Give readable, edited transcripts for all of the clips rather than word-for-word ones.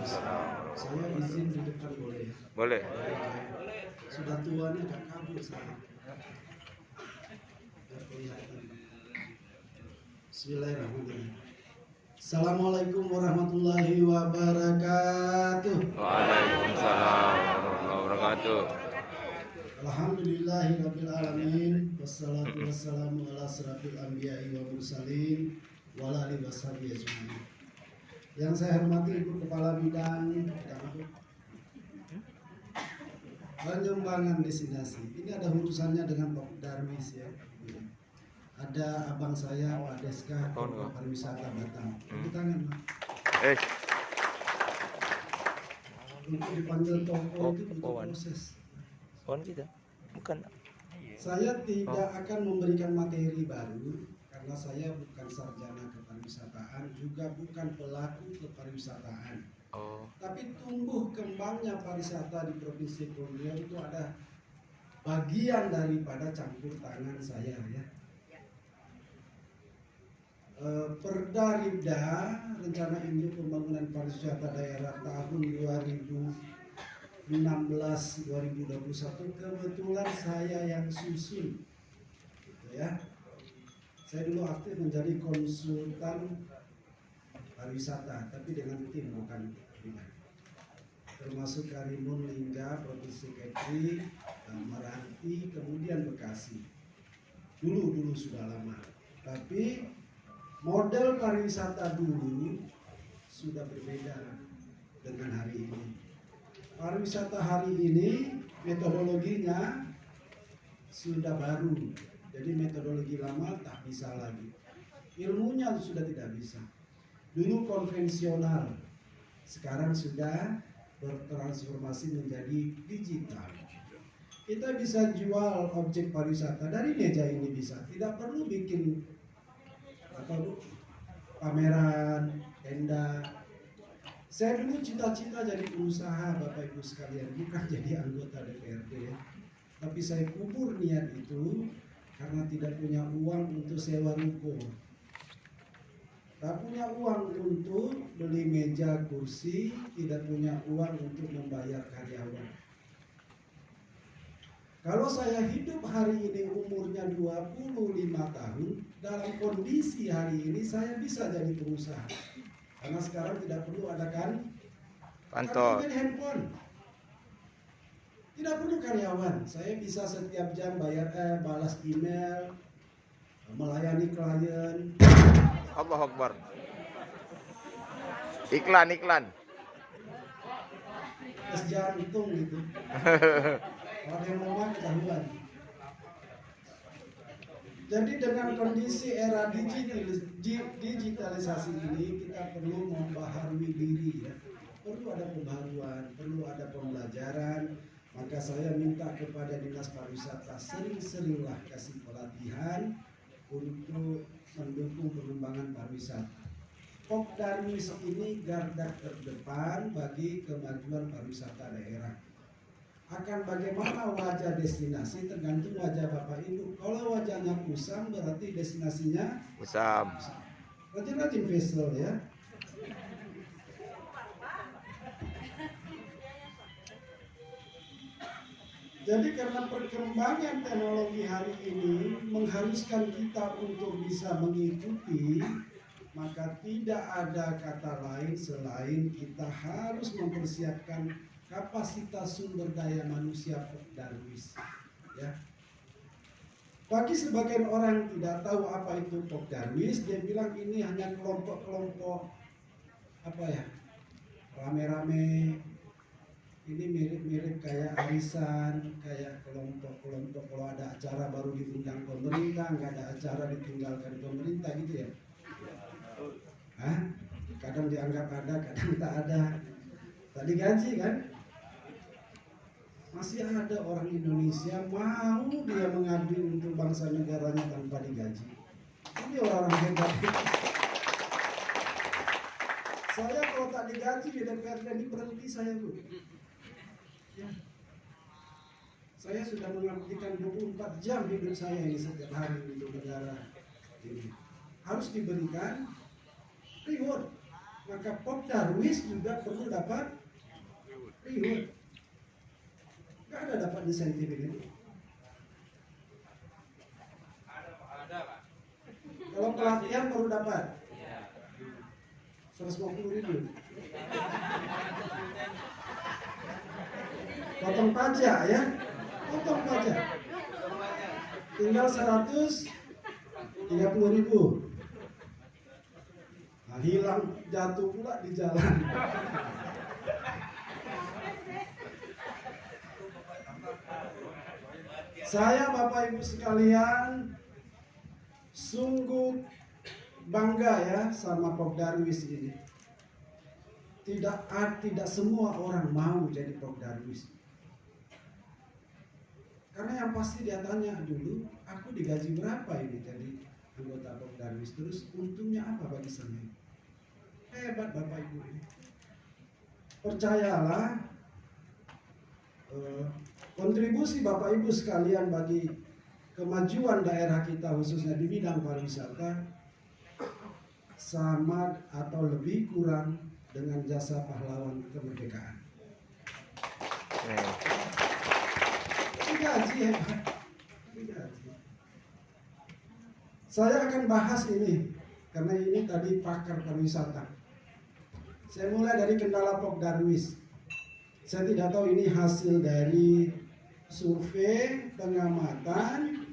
Saya izin di depan boleh ya? Boleh. Sudah tuanya agak kabur saya. Kelihatan. Bismillahirrahmanirrahim. Assalamualaikum warahmatullahi wabarakatuh. Waalaikumsalam warahmatullahi wabarakatuh. Alhamdulillahirabbil alamin. Wassalatu wassalamu ala asrafil anbiya'i wa mursalin wa ala alihi washabihi ajmain. Yang saya hormati Ibu Kepala Bidang Pengembangan Destinasi. Ini ada urusannya dengan Pak Darwis ya. Ada abang saya Pak Deska Ketua Pariwisata Batam. Tepuk tangan, Pak. Untuk dipanggil toko itu butuh proses. Kita bukan. Saya tidak akan memberikan materi baru karena saya bukan sarjana kepariwisataan, juga bukan pelaku kepariwisataan. Tapi tumbuh kembangnya pariwisata di Provinsi Borneo itu ada bagian daripada campur tangan saya ya. Perda Ribda Rencana Induk Pembangunan Pariwisata Daerah tahun 2016-2021 kebetulan saya yang susun gitu ya. Saya dulu aktif menjadi konsultan pariwisata tapi dengan tim bukan pribadi, termasuk Karimun, Lingga, Provinsi Kepri, Meranti, kemudian Bekasi. Dulu sudah lama, tapi model pariwisata dulu sudah berbeda dengan hari ini. Pariwisata hari ini metodologinya sudah baru, jadi metodologi lama tak bisa lagi. Ilmunya sudah tidak bisa. Dulu konvensional, sekarang sudah bertransformasi menjadi digital. Kita bisa jual objek pariwisata dari meja ini bisa, tidak perlu bikin pameran, tenda. Saya dulu cita-cita jadi pengusaha Bapak Ibu sekalian, bukan jadi anggota DPRD ya. Tapi saya kubur niat itu karena tidak punya uang untuk sewa ruko. Tak punya uang untuk beli meja kursi, tidak punya uang untuk membayar karyawan. Kalau saya hidup hari ini umurnya 25 tahun, dalam kondisi hari ini saya bisa jadi pengusaha. Karena sekarang tidak perlu adakan kantor handphone. Tidak perlu karyawan. Saya bisa setiap jam balas email, melayani klien. Allahu Akbar. Iklan. Tes jantung gitu. Orang yang mau ketahuan. Jadi dengan kondisi era digitalisasi ini kita perlu membaharui diri ya. Perlu ada pembaharuan, perlu ada pembelajaran. Maka saya minta kepada Dinas Pariwisata sering-seringlah kasih pelatihan untuk mendukung pengembangan pariwisata. Pok Darwis ini garda terdepan bagi kemajuan pariwisata daerah. Akan bagaimana wajah destinasi tergantung wajah Bapak Ibu. Kalau wajahnya kusam berarti destinasinya kusam. Rajin-rajin vessel ya. Jadi karena perkembangan teknologi hari ini mengharuskan kita untuk bisa mengikuti, maka tidak ada kata lain selain kita harus mempersiapkan kapasitas sumber daya manusia Pok Darwis ya. Bagi sebagian orang tidak tahu apa itu Pok Darwis, dia bilang ini hanya kelompok-kelompok rame-rame. Ini mirip-mirip kayak arisan, kayak kelompok-kelompok kalau ada acara baru diundang pemerintah, nggak ada acara ditinggalkan pemerintah gitu ya. Kadang dianggap ada, kadang tak ada. Tak digaji kan? Masih ada orang Indonesia mau dia mengabdi untuk bangsa negaranya tanpa digaji. Ini orang-orang hebat. Saya kalau tak digaji di DPRD ini berhenti saya Bu. Ya. Saya sudah mengabdikan 24 jam hidup saya ini setiap hari untuk negara ini. Harus diberikan reward. maka Pok Darwis juga perlu dapat reward. Gak ada dapat insentif ini. Kalau pelatihan baru dapat 150.000. Potong pajak ya, potong pajak. Tinggal 130.000. Nah, hilang jatuh pula di jalan. Saya Bapak Ibu sekalian sungguh bangga ya sama Pok Darwis ini. Tidak semua orang mau jadi Pok Darwis. Karena yang pasti dia tanya dulu, aku digaji berapa ini jadi anggota Pok Darwis, terus untungnya apa bagi saya? Hebat Bapak Ibu ini. Percayalah, kontribusi Bapak Ibu sekalian bagi kemajuan daerah kita khususnya di bidang pariwisata sama atau lebih kurang dengan jasa pahlawan kemerdekaan. Digaji hebat, digaji. Saya akan bahas ini karena ini tadi pakar pariwisata. Saya mulai dari kendala Pok Darwis. Saya tidak tahu ini hasil dari survei, pengamatan,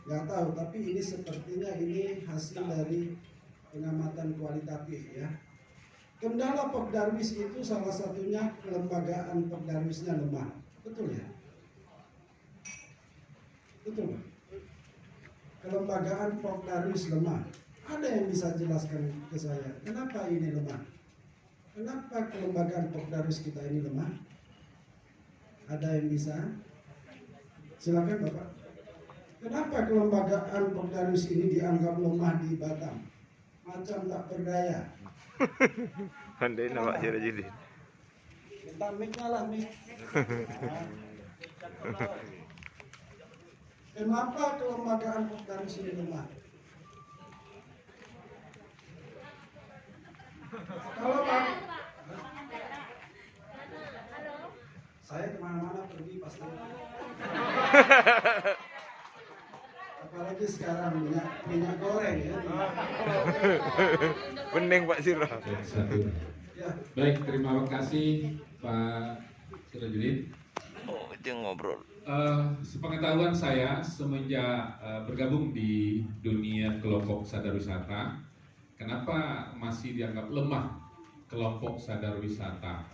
nggak tahu. Tapi ini sepertinya ini hasil dari pengamatan kualitatif ya. Kendala Pok Darwis itu salah satunya kelembagaan Pok Darwisnya lemah, betul ya? Betul Pak? Kelembagaan Pok Darwis lemah. Ada yang bisa jelaskan ke saya, kenapa ini lemah? Kenapa kelembagaan Pok Darwis kita ini lemah? Ada yang bisa? Silakan Bapak. Kenapa kelembagaan Pok Darwis ini dianggap lemah di Batam? Macam tak berdaya. Pandai nak Cik Rajidin. Minta mic-nya lah, mic. Kenapa kelembagaan Pok Darwis ini lemah? Kalau Pak, saya kemana-mana pergi pasti. Apalagi sekarang minyak goreng ya. Pening Pak Sirah. Satu. Ya. Baik, terima kasih Pak Sirajudin. Oh, itu ngobrol. Sepengetahuan saya semenjak bergabung di dunia kelompok sadar wisata, kenapa masih dianggap lemah kelompok sadar wisata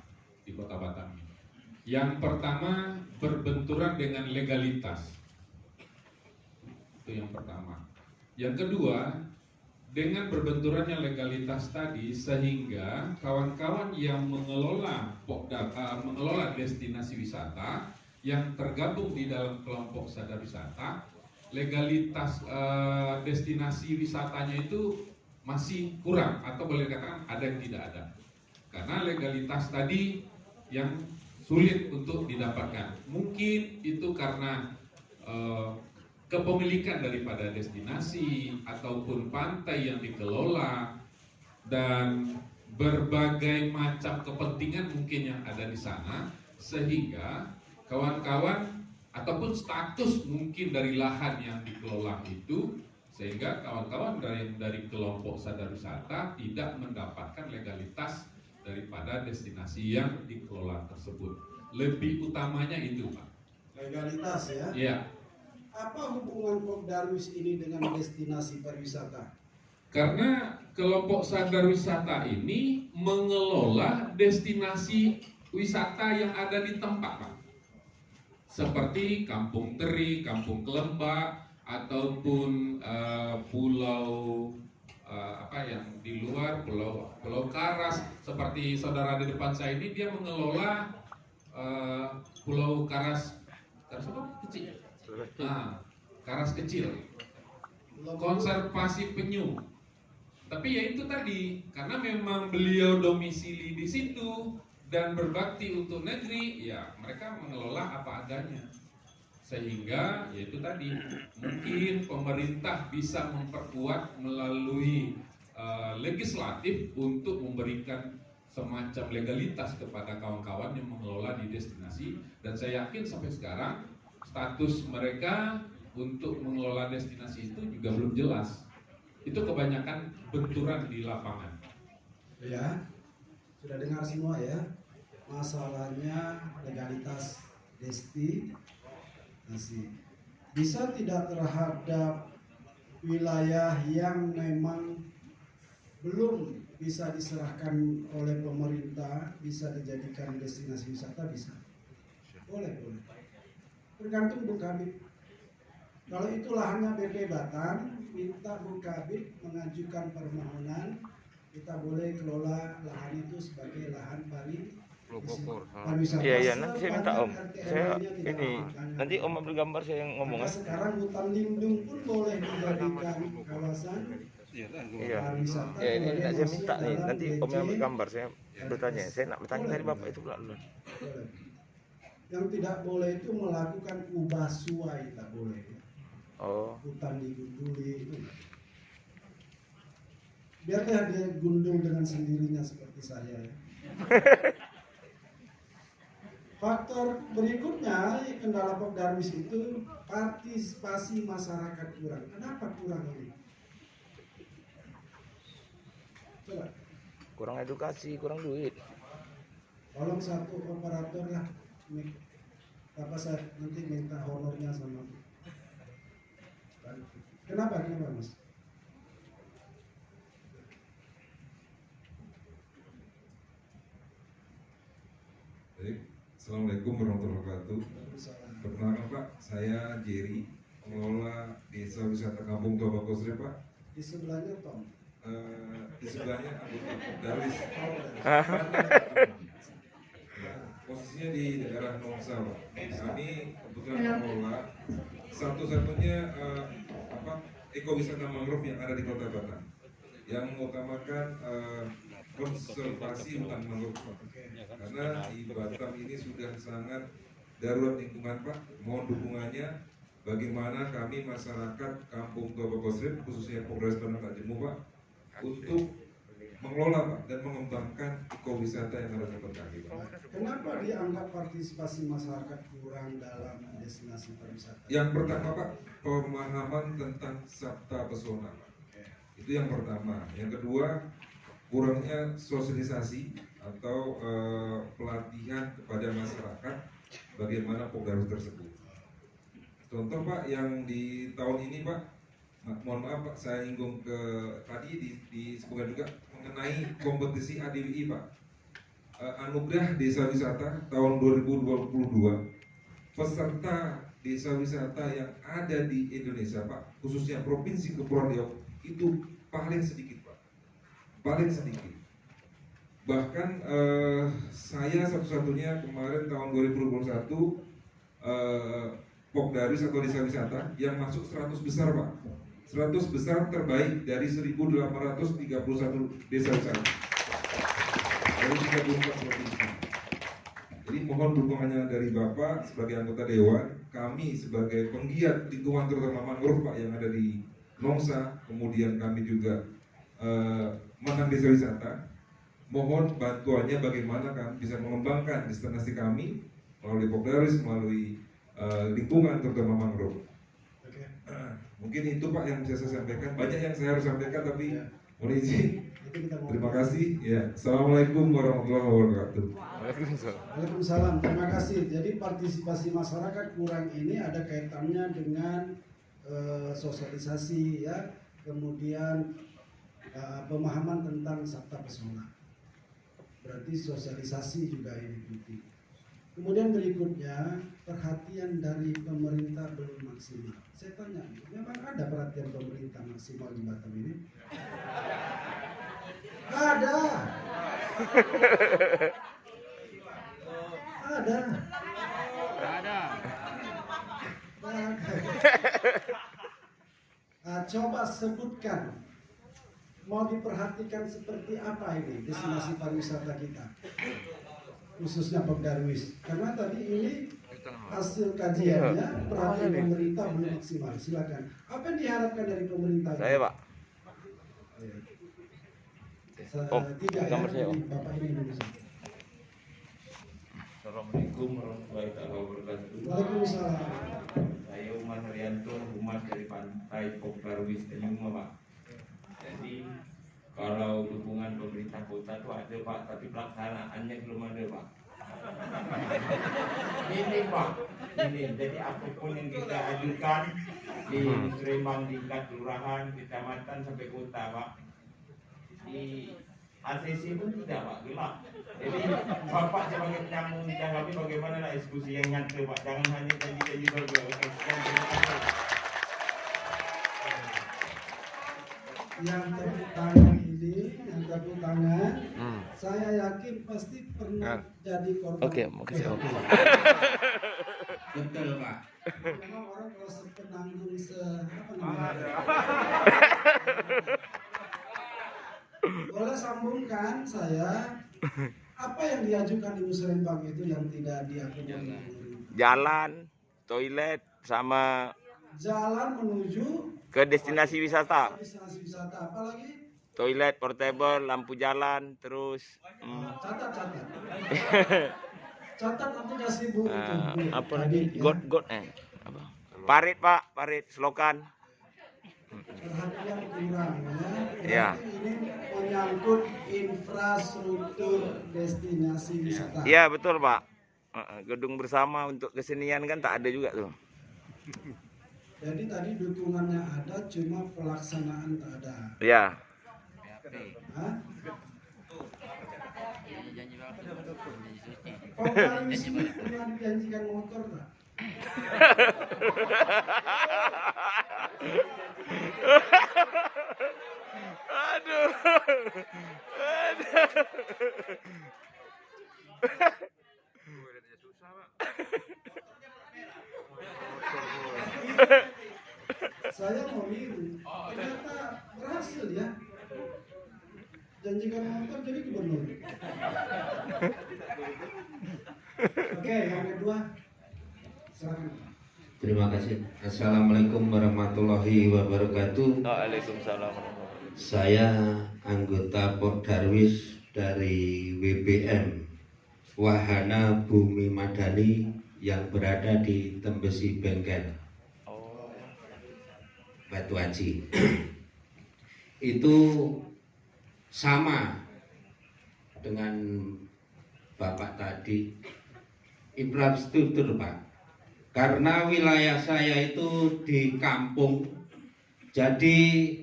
di Kota Batam ini? Yang pertama, berbenturan dengan legalitas. Itu yang pertama. Yang kedua, dengan berbenturannya legalitas tadi, sehingga kawan-kawan yang mengelola destinasi wisata yang tergabung di dalam kelompok sadar wisata, legalitas destinasi wisatanya itu masih kurang atau boleh dikatakan ada yang tidak ada. Karena legalitas tadi yang sulit untuk didapatkan. Mungkin itu karena kepemilikan daripada destinasi ataupun pantai yang dikelola dan berbagai macam kepentingan mungkin yang ada di sana, sehingga kawan-kawan ataupun status mungkin dari lahan yang dikelola itu, sehingga kawan-kawan dari kelompok sadar wisata tidak mendapatkan legalitas daripada destinasi yang dikelola tersebut. Lebih utamanya itu, Pak. Legalitas ya. Iya. Apa hubungan Pok Darwis ini dengan destinasi pariwisata? Karena kelompok sadar wisata ini mengelola destinasi wisata yang ada di tempat, Pak. Seperti Kampung Teri, Kampung Kelembak, ataupun pulau yang di luar, Pulau Karas. Seperti saudara di depan saya ini, dia mengelola Pulau Karas apa? Kecil. Karas kecil, konservasi penyu. Tapi ya itu tadi, karena memang beliau domisili di situ dan berbakti untuk negeri, ya mereka mengelola apa adanya. Sehingga ya itu tadi, mungkin pemerintah bisa memperkuat melalui legislatif untuk memberikan semacam legalitas kepada kawan-kawan yang mengelola di destinasi, dan saya yakin sampai sekarang status mereka untuk mengelola destinasi itu juga belum jelas. Itu kebanyakan benturan di lapangan. Ya, sudah dengar semua ya. Masalahnya legalitas destinasi. Bisa tidak terhadap wilayah yang memang belum bisa diserahkan oleh pemerintah, bisa dijadikan destinasi wisata, bisa. Boleh. Tergantung Bukabit. Kalau itu lahannya BP Batam, minta Bukabit mengajukan permohonan, kita boleh kelola lahan itu sebagai lahan pariwisata. Iya, nanti saya minta Om. Saya ini nanti Om ambil gambar saya yang ngomong. Maka sekarang hutan lindung pun boleh dijadikan kawasan pariwisata. Ya ini boleh saya masuk minta nih. dalam Nanti Om yang ambil DC. gambar saya bertanya. Saya nak bertanya tadi Bapak itu pula. Boleh. Yang tidak boleh itu melakukan ubah suai, tak boleh. Oh. Hutan digunduli itu. Biarlah dia gundul dengan sendirinya seperti saya. Ya. Faktor berikutnya kendala Pokdarwis itu partisipasi masyarakat kurang. Kenapa kurang ini? Coba. Kurang edukasi, kurang duit. Tolong satu operator lah. Apa saya nanti minta honornya sama. Kenapa Mas? Baik, Assalamualaikum warahmatullahi wabarakatuh. Perkenalkan Pak, saya Jerry, pengelola Desa Wisata Kampung Tua Bakosre Pak. Di sebelahnya Tom. Di sebelahnya anggota Darwis. Posisinya di daerah Nongsa Pak. Kami kebetulan mengelola satu-satunya ekowisata mangrove yang ada di Kota Batam, yang mengutamakan konservasi hutan mangrove Pak. Karena di Batam ini sudah sangat darurat lingkungan Pak. Mohon dukungannya bagaimana kami masyarakat Kampung Tua Bakosre, khususnya Polres Bandung Jemu Pak, untuk mengelola Pak dan mengembangkan ekowisata yang ada di tempat kami Pak. Kenapa dianggap partisipasi masyarakat kurang dalam destinasi pariwisata? Yang pertama Pak, pemahaman tentang sabta pesona Pak. Itu yang pertama. Yang kedua, kurangnya sosialisasi atau pelatihan kepada masyarakat bagaimana Pokdarwis tersebut. Contoh Pak, yang di tahun ini Pak, mohon maaf Pak, saya nyinggung ke tadi disebutkan juga mengenai kompetisi ADWI Pak. Anugerah Desa Wisata tahun 2022, peserta desa wisata yang ada di Indonesia Pak, khususnya Provinsi Kepulauan Riau itu paling sedikit Pak, paling sedikit. Bahkan saya satu-satunya kemarin tahun 2021 Pokdarwis atau desa wisata yang masuk 100 besar Pak, 100 besar terbaik dari 1831 desa wisata dari 34 provinsi. Jadi mohon dukungannya dari Bapak sebagai anggota Dewan, kami sebagai penggiat lingkungan terutama mangrove Pak yang ada di Nongsa, kemudian kami juga Menang Desa Wisata. Mohon bantuannya bagaimana kami bisa mengembangkan destinasi kami melalui Pokdarwis, melalui lingkungan terutama mangrove. Mungkin itu Pak yang bisa saya sampaikan. Banyak yang saya harus sampaikan tapi mohon izin. Terima kasih. Ya, Assalamualaikum warahmatullahi wabarakatuh. Waalaikumsalam. Terima kasih. Jadi partisipasi masyarakat kurang ini ada kaitannya dengan sosialisasi ya, kemudian pemahaman tentang sabta pesona. Berarti sosialisasi juga ini penting. Kemudian berikutnya, perhatian dari pemerintah belum maksimal. Saya tanya, memang ada perhatian pemerintah maksimal di Batam ini? Ada. Ada. Coba sebutkan, mau diperhatikan seperti apa ini destinasi pariwisata kita, khususnya Pokdarwis. Karena tadi ini hasil kajiannya perhatian pemerintah belum maksimal. Silakan. Apa yang diharapkan dari pemerintah? Saya Pak. Tiga ya, gambar saya, Om. Bapak ini dulu. Assalamualaikum warahmatullahi wabarakatuh. Waalaikumsalam. Saya Umar Haryanto, humas dari Pantai Poklarwis Tenyuma, Pak. Jadi kalau dukungan pemerintah kota itu ada, Pak, tapi pelaksanaannya belum ada, Pak. Ini, Pak, ini. Jadi apapun yang kita ajukan di Musrembang tingkat kelurahan, kecamatan sampai kota, Pak, di ACC pun tidak, Pak, gelap. Jadi Bapak sebagai penyambung lidah kami, bagaimana lah eksekusi yang nyata, Pak? Jangan hanya janji-janji saja. Oke, sekian, terima kasih. Yang tepuk tangan ini, yang tepuk tangan, saya yakin pasti pernah jadi korban. Oke, makasih, Om. Betul, Pak. Memang orang kalau sepenanggung apa namanya? Boleh sambungkan saya, apa yang diajukan di Musrembang itu yang tidak diakomodir? Jalan, toilet, sama Jalan menuju ke destinasi wisata. destinasi wisata, apa lagi? Toilet portable, lampu jalan, terus Catat. Catat nanti kasih Bu. apa lagi? God apa? Parit, Pak, parit selokan. Perhatian kurang Ya. Berarti ini menyangkut infrastruktur destinasi wisata. Iya, betul, Pak. Gedung bersama untuk kesenian kan tak ada juga tuh. Jadi tadi dukungannya ada, cuma pelaksanaan tak ada. Iya. Hah? Pokoknya ini pernah dijanjikan motor tak? Aduh. Saya mau niru, ternyata berhasil ya. Janjikan motor jadi gubernur. Oke, yang kedua, silakan. Terima kasih. Assalamualaikum warahmatullahi wabarakatuh. Waalaikumsalam. Saya anggota Pordarwis dari WBM Wahana Bumi Madani yang berada di Tembesi Bengkel, Batu Aji. Itu sama dengan Bapak tadi, infrastruktur, Pak. Karena wilayah saya itu di kampung, jadi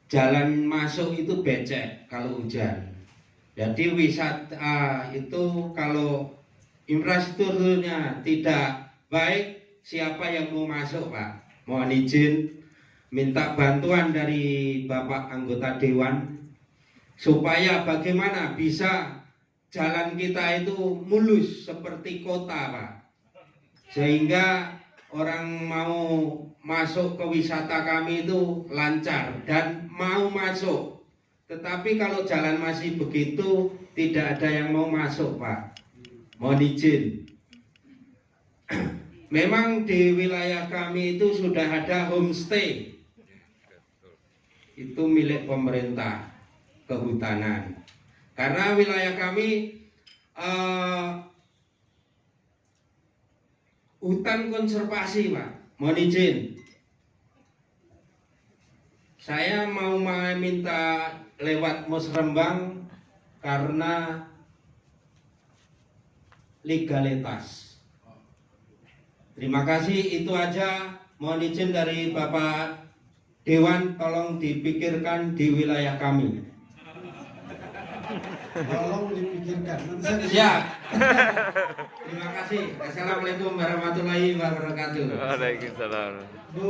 jalan masuk itu becek kalau hujan. Jadi wisata itu kalau infrastrukturnya tidak baik, siapa yang mau masuk, Pak? Mohon izin minta bantuan dari Bapak anggota Dewan supaya bagaimana bisa jalan kita itu mulus seperti kota, Pak. Sehingga orang mau masuk ke wisata kami itu lancar dan mau masuk. Tetapi kalau jalan masih begitu, tidak ada yang mau masuk, Pak. Mohon izin. Memang di wilayah kami itu sudah ada homestay. Itu milik pemerintah kehutanan. Karena wilayah kami hutan konservasi, Pak. Mohon izin. Saya mau minta lewat Musrembang karena legalitas. Terima kasih, itu aja. Mohon izin dari Bapak Dewan, tolong dipikirkan di wilayah kami. Tolong dipikirkan. Nanti saya Ya. Terima kasih. Assalamualaikum warahmatullahi wabarakatuh. Waalaikumsalam. Bu,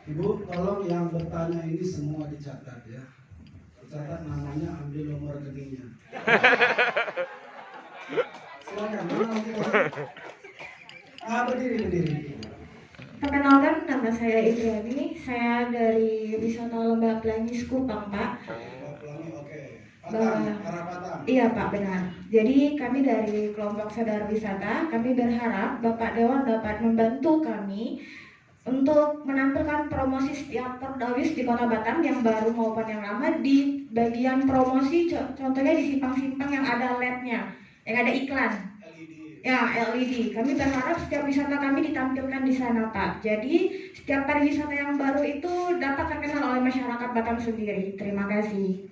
Ibu, tolong yang bertanya ini semua dicatat ya. Dicatat namanya, ambil nomor rekeningnya. Silakan. Mana lagi Pak? Berdiri. Perkenalkan, nama saya Indriani. Saya dari Wisata Lembah Pelangi Kupang, Pak. Pelangi, oke. Patang, arah Patang. Iya, Pak, benar. Jadi kami dari kelompok sadar wisata, kami berharap Bapak Dewan dapat membantu kami untuk menampilkan promosi setiap Pordawis di Kota Batam yang baru maupun yang lama. Di bagian promosi contohnya di simpang-simpang yang ada LED-nya, yang ada iklan. Ya, LED. Kami berharap setiap wisata kami ditampilkan di sana, Pak. Jadi, setiap pariwisata yang baru itu dapat terkenal oleh masyarakat Batam sendiri. Terima kasih.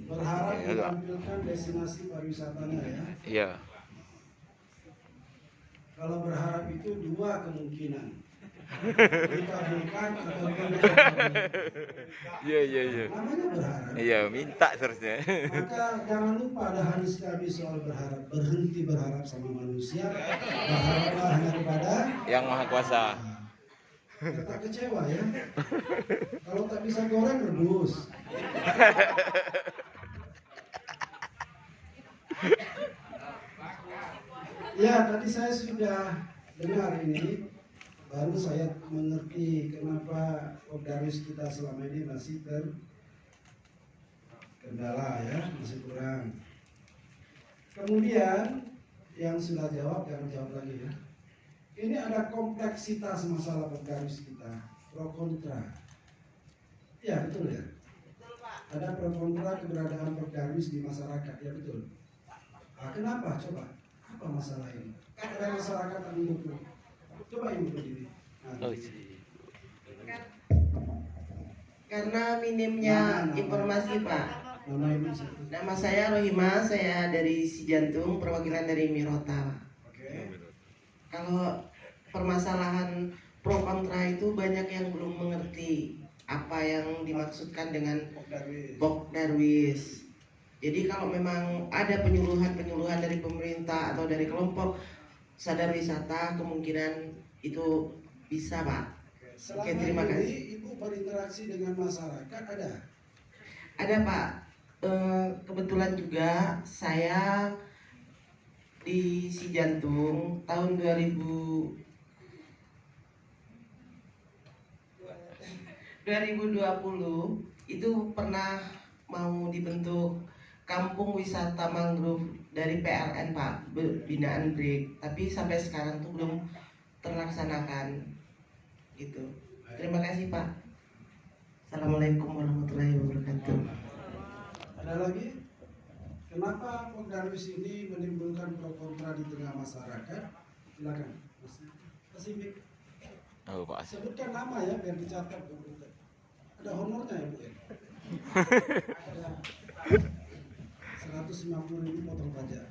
Berharap ditampilkan destinasi pariwisatanya ya. Iya. Kalau berharap itu dua kemungkinan. Dikabulkan atau tidak. Iya. Namanya berharap. Iya, minta seharusnya. Maka jangan lupa ada hadis kami soal berharap. Berhenti berharap sama manusia. Berharaplah hanya kepada Yang Maha Kuasa. tak kecewa ya. Kalau tak bisa goreng rebus. Ya, tadi saya sudah dengar ini, baru saya mengerti kenapa Pogdarwis kita selama ini masih terkendala ya, masih kurang. Kemudian yang sudah jawab, jangan jawab lagi ya. Ini ada kompleksitas masalah Pogdarwis kita, pro kontra. Ya betul ya. Ada pro kontra keberadaan Pogdarwis di masyarakat, ya betul. Nah, kenapa? Coba. Apa masalah ini? Kan ada masyarakat yang mendukung. Coba ibu berdiri. Nah, karena minimnya informasi, Pak. Nama saya Rohima, saya dari Sijantung, perwakilan dari Mirota. Oke. Kalau permasalahan pro kontra itu banyak yang belum mengerti apa yang dimaksudkan dengan Pogdarwis. Jadi kalau memang ada penyuluhan dari pemerintah atau dari kelompok sadar wisata, kemungkinan itu bisa, Pak. Oke, terima kasih. Ibu berinteraksi dengan masyarakat ada? Ada, Pak. Kebetulan juga saya di Sijantung tahun 2020 itu pernah mau dibentuk kampung wisata mangrove dari PLN, Pak, binaan BRIK, tapi sampai sekarang tuh belum terlaksanakan gitu. Terima kasih, Pak. Assalamualaikum warahmatullahi wabarakatuh. Ada lagi? Kenapa Pogdarwis ini menimbulkan pro kontra di tengah masyarakat? Silakan, Mas Pasifik. Oh, Pak. Sebutkan nama ya biar dicatat. Ada honornya ya, Bu ya? Ada 150.000 potong pajak.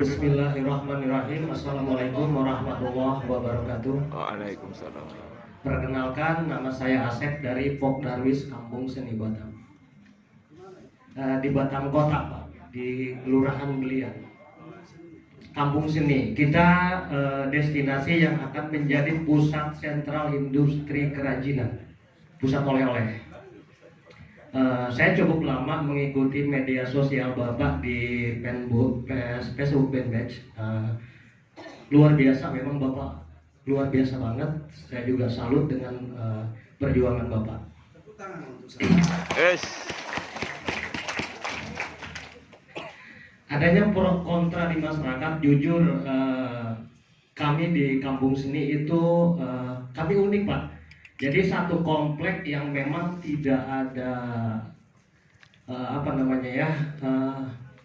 Bismillahirrahmanirrahim. Assalamualaikum warahmatullahi wabarakatuh. Waalaikumsalam. Perkenalkan, nama saya Asep dari Pogdarwis Kampung Seni Batam. Di Batam Kota, Pak, di Kelurahan Belian. Kampung Seni. Kita destinasi yang akan menjadi pusat sentral industri kerajinan, pusat oleh-oleh. Saya cukup lama mengikuti media sosial Bapak di Facebook fanpage. Luar biasa, memang Bapak luar biasa banget. Saya juga salut dengan perjuangan Bapak. Tepuk tangan untuk saya. Adanya pro kontra di masyarakat, jujur kami di Kampung Seni itu kami unik, Pak. Jadi satu komplek yang memang tidak ada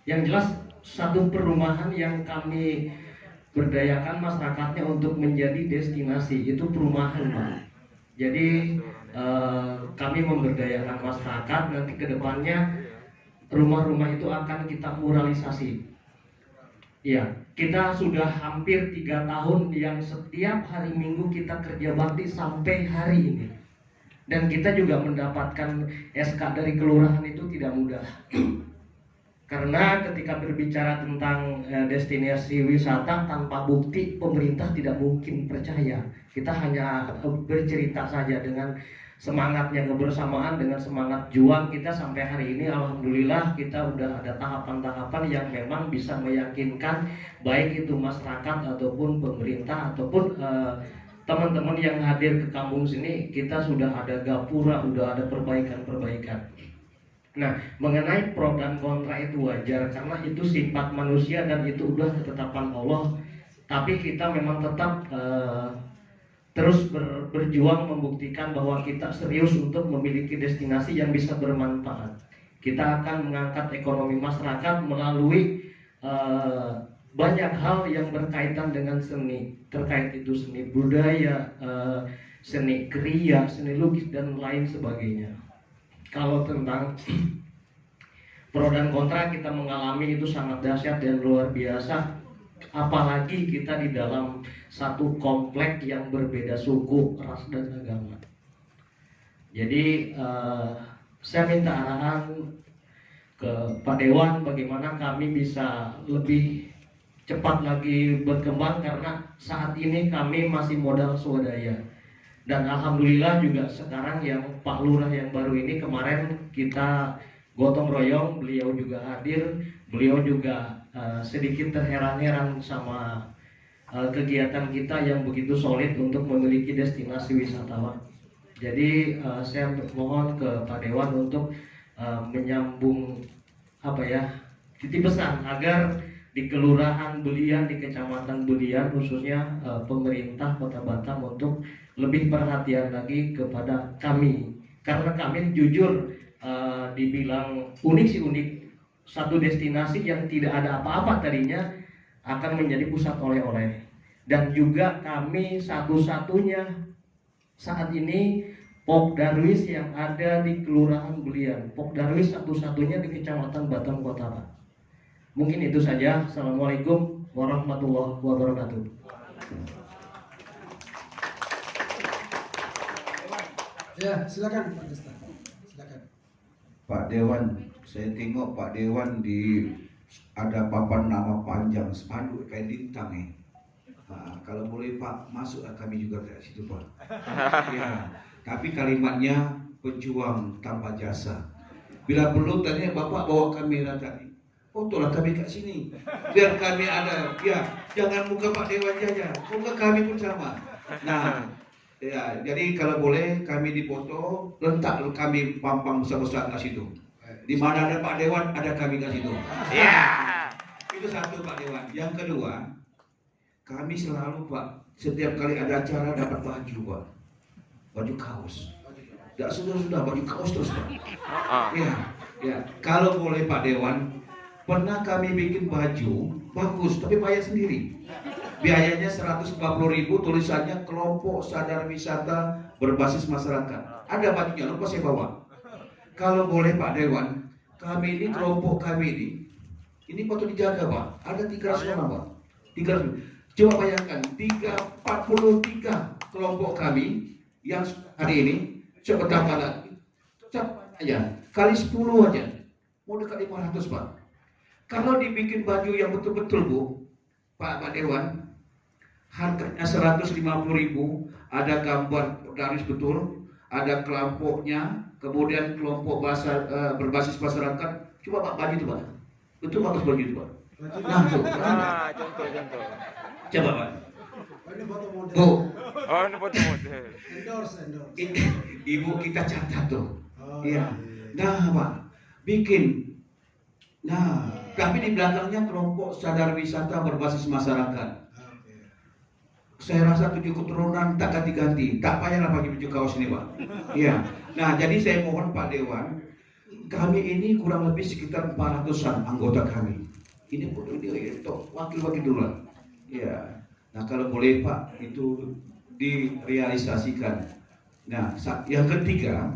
yang jelas satu perumahan yang kami berdayakan masyarakatnya untuk menjadi destinasi, itu perumahan, Pak. Jadi kami memberdayakan masyarakat, nanti kedepannya rumah-rumah itu akan kita muralisasi. Ya, kita sudah hampir 3 tahun yang setiap hari Minggu kita kerja bakti sampai hari ini. Dan kita juga mendapatkan SK dari kelurahan itu tidak mudah. Karena ketika berbicara tentang destinasi wisata tanpa bukti, pemerintah tidak mungkin percaya. Kita hanya bercerita saja dengan semangatnya kebersamaan, dengan semangat juang kita sampai hari ini. Alhamdulillah kita udah ada tahapan-tahapan yang memang bisa meyakinkan baik itu masyarakat ataupun pemerintah ataupun teman-teman yang hadir ke Kampung Seni. Kita sudah ada gapura, udah ada perbaikan-perbaikan. Nah, mengenai pro dan kontra itu wajar karena itu sifat manusia dan itu udah ketetapan Allah. Tapi kita memang tetap terus berjuang membuktikan bahwa kita serius untuk memiliki destinasi yang bisa bermanfaat. Kita akan mengangkat ekonomi masyarakat melalui banyak hal yang berkaitan dengan seni, terkait itu seni budaya, seni kriya, seni lukis dan lain sebagainya. Kalau tentang pro dan kontra kita mengalami itu sangat dahsyat dan luar biasa. Apalagi kita di dalam satu komplek yang berbeda suku, ras dan agama. Jadi saya minta arahan ke Pak Dewan bagaimana kami bisa lebih cepat lagi berkembang, karena saat ini kami masih modal swadaya. Dan alhamdulillah juga sekarang yang Pak Lurah yang baru ini kemarin kita gotong royong, beliau juga hadir, beliau juga sedikit terheran-heran sama kegiatan kita yang begitu solid untuk memiliki destinasi wisatawan. Jadi saya mohon ke Pak Dewan untuk menyambung titip pesan agar di Kelurahan Belian, di Kecamatan Belian khususnya pemerintah Kota Batam untuk lebih perhatian lagi kepada kami, karena kami jujur dibilang unik sih unik. Satu destinasi yang tidak ada apa-apa tadinya akan menjadi pusat oleh-oleh, dan juga kami satu-satunya saat ini Pok Darwis yang ada di Kelurahan Belian, Pok Darwis satu-satunya di Kecamatan Batam Kota Pak. Mungkin itu saja. Assalamualaikum warahmatullahi wabarakatuh. Ya, silakan Pak Desta. Silakan. Pak Dewan, saya tengok Pak Dewan ada papan nama panjang, spanduk kayak lintang ya. Kalau boleh Pak, masuk kami juga ke situ Pak. Ya, tapi kalimatnya pejuang tanpa jasa. Bila perlu tadi Bapak bawa kamera tadi, fotolah kami kat sini, biar kami ada. Ya, jangan muka Pak Dewan saja, muka kami pun sama. Nah, ya, jadi kalau boleh kami dipoto, letak kami pampang besar-besar kat situ. Di mana ada Pak Dewan, ada kami kat situ. Ya, itu satu Pak Dewan. Yang kedua, kami selalu Pak, setiap kali ada acara dapat baju Pak, baju kaos. Tidak sudah baju kaos terus Pak. Ya. Kalau boleh Pak Dewan, pernah kami bikin baju bagus, tapi bayar sendiri. Biayanya 140.000, tulisannya kelompok sadar wisata berbasis masyarakat. Ada bajunya, lupa saya bawa. Kalau boleh Pak Dewan, kami ini kelompok kami ini patut dijaga Pak. Ada 300 orang Pak. 300. Coba bayangkan 43 kelompok kami yang hari ini sebentar lagi aja kali 10 aja mau dekat 500 Pak. Kalau dibikin baju yang betul-betul Bu, Pak Dewan, harganya 150.000, ada gambar garis betul, ada kelompoknya, kemudian kelompok berbasis masyarakat. Coba Pak baju itu Pak, betul bagus baju itu Pak. Nah tuh, contoh. coba Pak. Ini foto model. Bu, Ini foto model. Endorse. Ibu kita catat tuh. Oh, Iya. Nah Pak, bikin. Nah, tapi di belakangnya kelompok sadar wisata berbasis masyarakat. Saya rasa 7 keturunan tak ganti-ganti, tak payahlah pakai baju kaos ini Pak. Iya. Nah, jadi saya mohon Pak Dewan, kami ini kurang lebih sekitar 400-an anggota kami. Ini wakil-wakil dulu. Iya. Nah, kalau boleh Pak, itu direalisasikan. Nah, yang ketiga,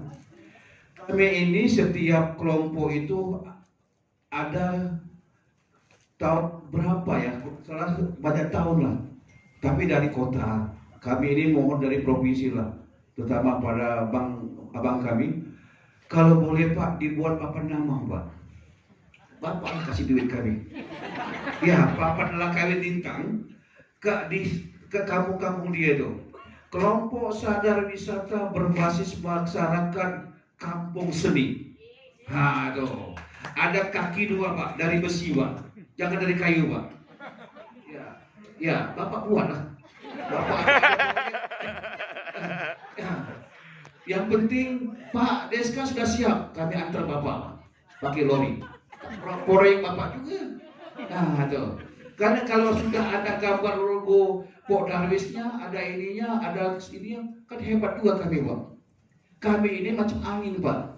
kami ini setiap kelompok itu ada tahun berapa ya? Salah banyak tahun lah. Tapi dari kota, kami ini mohon dari provinsi lah, terutama pada abang kami, kalau boleh Pak dibuat papan nama Pak. Bapak kasih duit kami. Ya, papan adalah kawin lintang ke kampung-kampung dia itu. Kelompok sadar wisata berbasis masyarakat kampung seni. Aduh, ada kaki 2 Pak, dari besi Pak, jangan dari kayu Pak. Ya, Bapak buat lah. Bapak. Ya. Yang penting Pak Deska sudah siap, kami antar Bapak pakai lori. Proyek Bapak juga. Nah, tuh. Karena kalau sudah ada gambar logo Pok Darwisnya, ada ininya, ada ininya, kan hebat juga kami, Pak. Kami ini macam angin, Pak.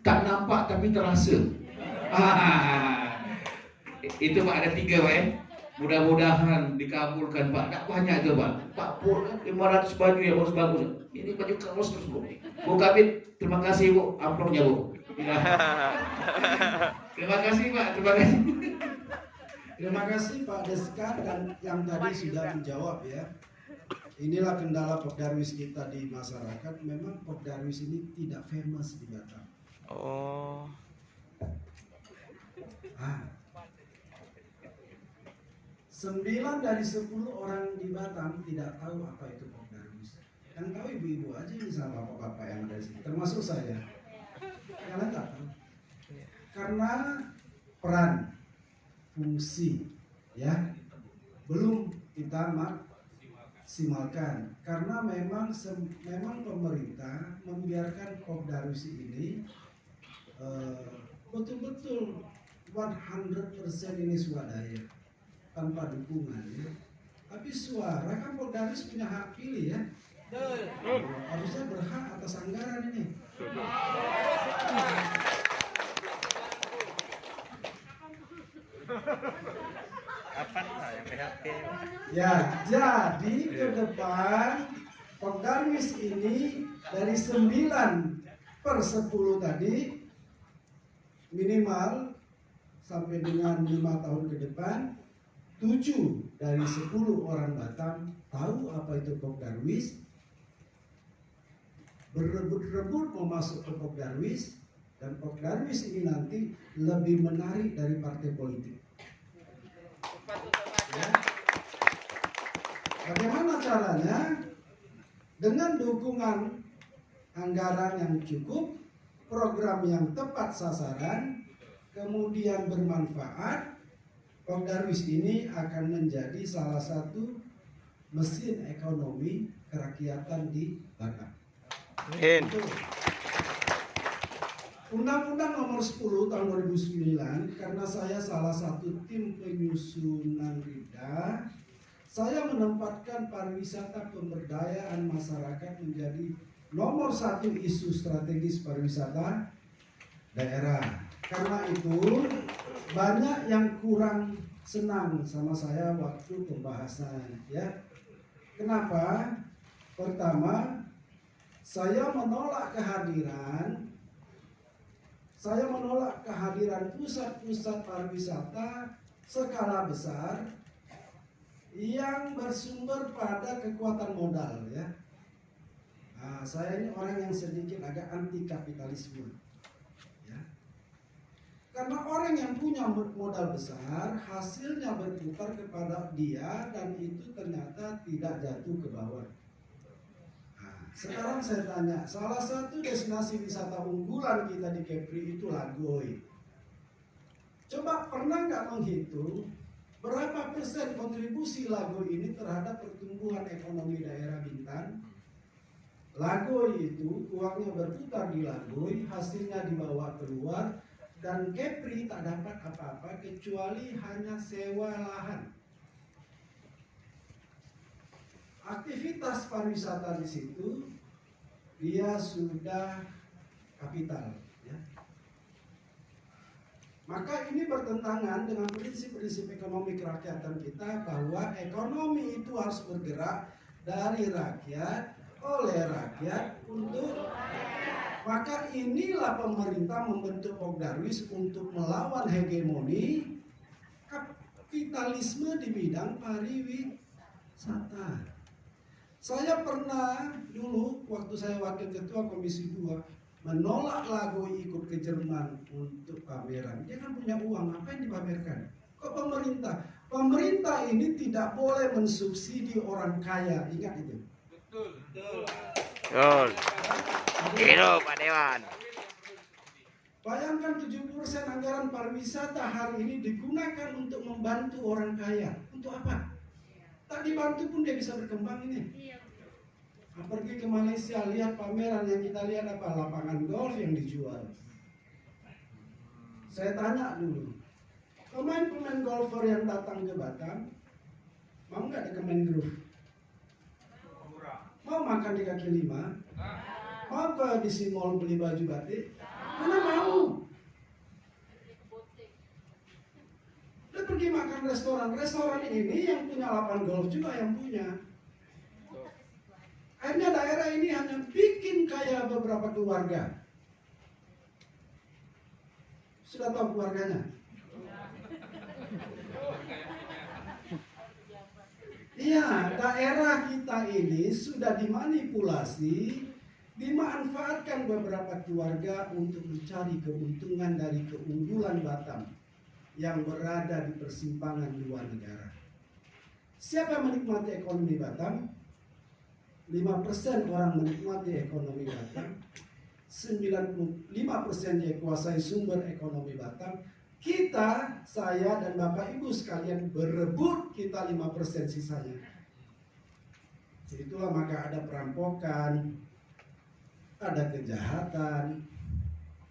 Tak nampak tapi terasa. Itu Pak, ada 3 Pak ya. Mudah-mudahan dikabulkan Pak. Tak banyak itu Pak. Pak Pur 500 baju ya bagus-bagus. Ini baju kaos terus Bu. Bu Kabit, terima kasih Bu. Amplopnya Bu. Terima kasih Pak. Terima kasih. Terima kasih Pak Deska dan yang tadi sudah menjawab ya. Inilah kendala Pok Darwis kita di masyarakat. Memang Pok Darwis ini tidak famous di Batam. Oh. 9 dari 10 orang di Batam tidak tahu apa itu Pok Darwis. Yang tahu ibu-ibu aja ini sama bapak-bapak yang ada di sini, termasuk saya. Yang lain tak tahu. Karena peran, fungsi, ya belum kita maksimalkan. Karena memang pemerintah membiarkan Pok Darwis ini betul-betul 100% ini swadaya tanpa dukungan ya. Tapi suara kan Pok Darwis punya hak pilih ya. Harusnya berhak atas anggaran ini. Kapan lah yang PHP? Ya, jadi ke depan Pok Darwis ini dari 9/10 tadi minimal sampai dengan 5 tahun ke depan 7 dari 10 orang Batam tahu apa itu Pok Darwis, berebut-rebut mau masuk ke Pok Darwis, dan Pok Darwis ini nanti lebih menarik dari partai politik. Ya. Bagaimana caranya? Dengan dukungan anggaran yang cukup, program yang tepat sasaran, kemudian bermanfaat, Pok Darwis ini akan menjadi salah satu mesin ekonomi kerakyatan di Batam. Undang-Undang nomor 10 tahun 2009, karena saya salah satu tim penyusunan RIDA, saya menempatkan pariwisata pemberdayaan masyarakat menjadi nomor 1 isu strategis pariwisata daerah. Karena itu banyak yang kurang senang sama saya waktu pembahasan ya. Kenapa? Pertama, saya menolak kehadiran pusat-pusat pariwisata skala besar yang bersumber pada kekuatan modal ya. Nah, saya ini orang yang sedikit agak anti kapitalisme. Karena orang yang punya modal besar, hasilnya berputar kepada dia dan itu ternyata tidak jatuh ke bawah. Nah, sekarang saya tanya, salah satu destinasi wisata unggulan kita di Kepri itu Lagoy. Coba pernah nggak menghitung berapa persen kontribusi Lagoy ini terhadap pertumbuhan ekonomi daerah Bintan? Lagoy itu uangnya berputar di Lagoy, hasilnya dibawa keluar. Dan Kepri tak dapat apa-apa kecuali hanya sewa lahan. Aktivitas pariwisata di situ dia sudah kapital. Ya. Maka ini bertentangan dengan prinsip-prinsip ekonomi kerakyatan kita bahwa ekonomi itu harus bergerak dari rakyat, oleh rakyat, untuk rakyat. Maka inilah pemerintah membentuk Pok Darwis untuk melawan hegemoni kapitalisme di bidang pariwisata. Saya pernah dulu waktu saya wakil ketua Komisi 2 menolak Lagoy ikut ke Jerman untuk pameran. Dia kan punya uang, apa yang dipamerkan? Kok pemerintah? Pemerintah ini tidak boleh mensubsidi orang kaya, ingat itu. Betul. Hidup Pak Dewan. Bayangkan 70% anggaran pariwisata hari ini digunakan untuk membantu orang kaya. Untuk apa? Tak dibantu pun dia bisa berkembang ini. Pergi ke Malaysia, lihat pameran yang kita lihat apa? Lapangan golf yang dijual. Saya tanya dulu, pemain-pemain golfer yang datang ke Batam, mau nggak ke mangrove? Mau makan di kaki lima? Mau ke DC Mall beli baju batik? Mana mau? Dia pergi makan restoran. Restoran ini yang punya lapangan golf juga yang punya. Akhirnya daerah ini hanya bikin kaya beberapa keluarga. Sudah tahu keluarganya? Iya, daerah kita ini sudah dimanipulasi, dimanfaatkan beberapa keluarga untuk mencari keuntungan dari keunggulan Batam yang berada di persimpangan dua negara. Siapa menikmati ekonomi Batam? 5% orang menikmati ekonomi Batam, 95% dia kuasai sumber ekonomi Batam. Kita, saya dan Bapak Ibu sekalian berebut kita 5% sisanya. Itulah maka ada perampokan, ada kejahatan,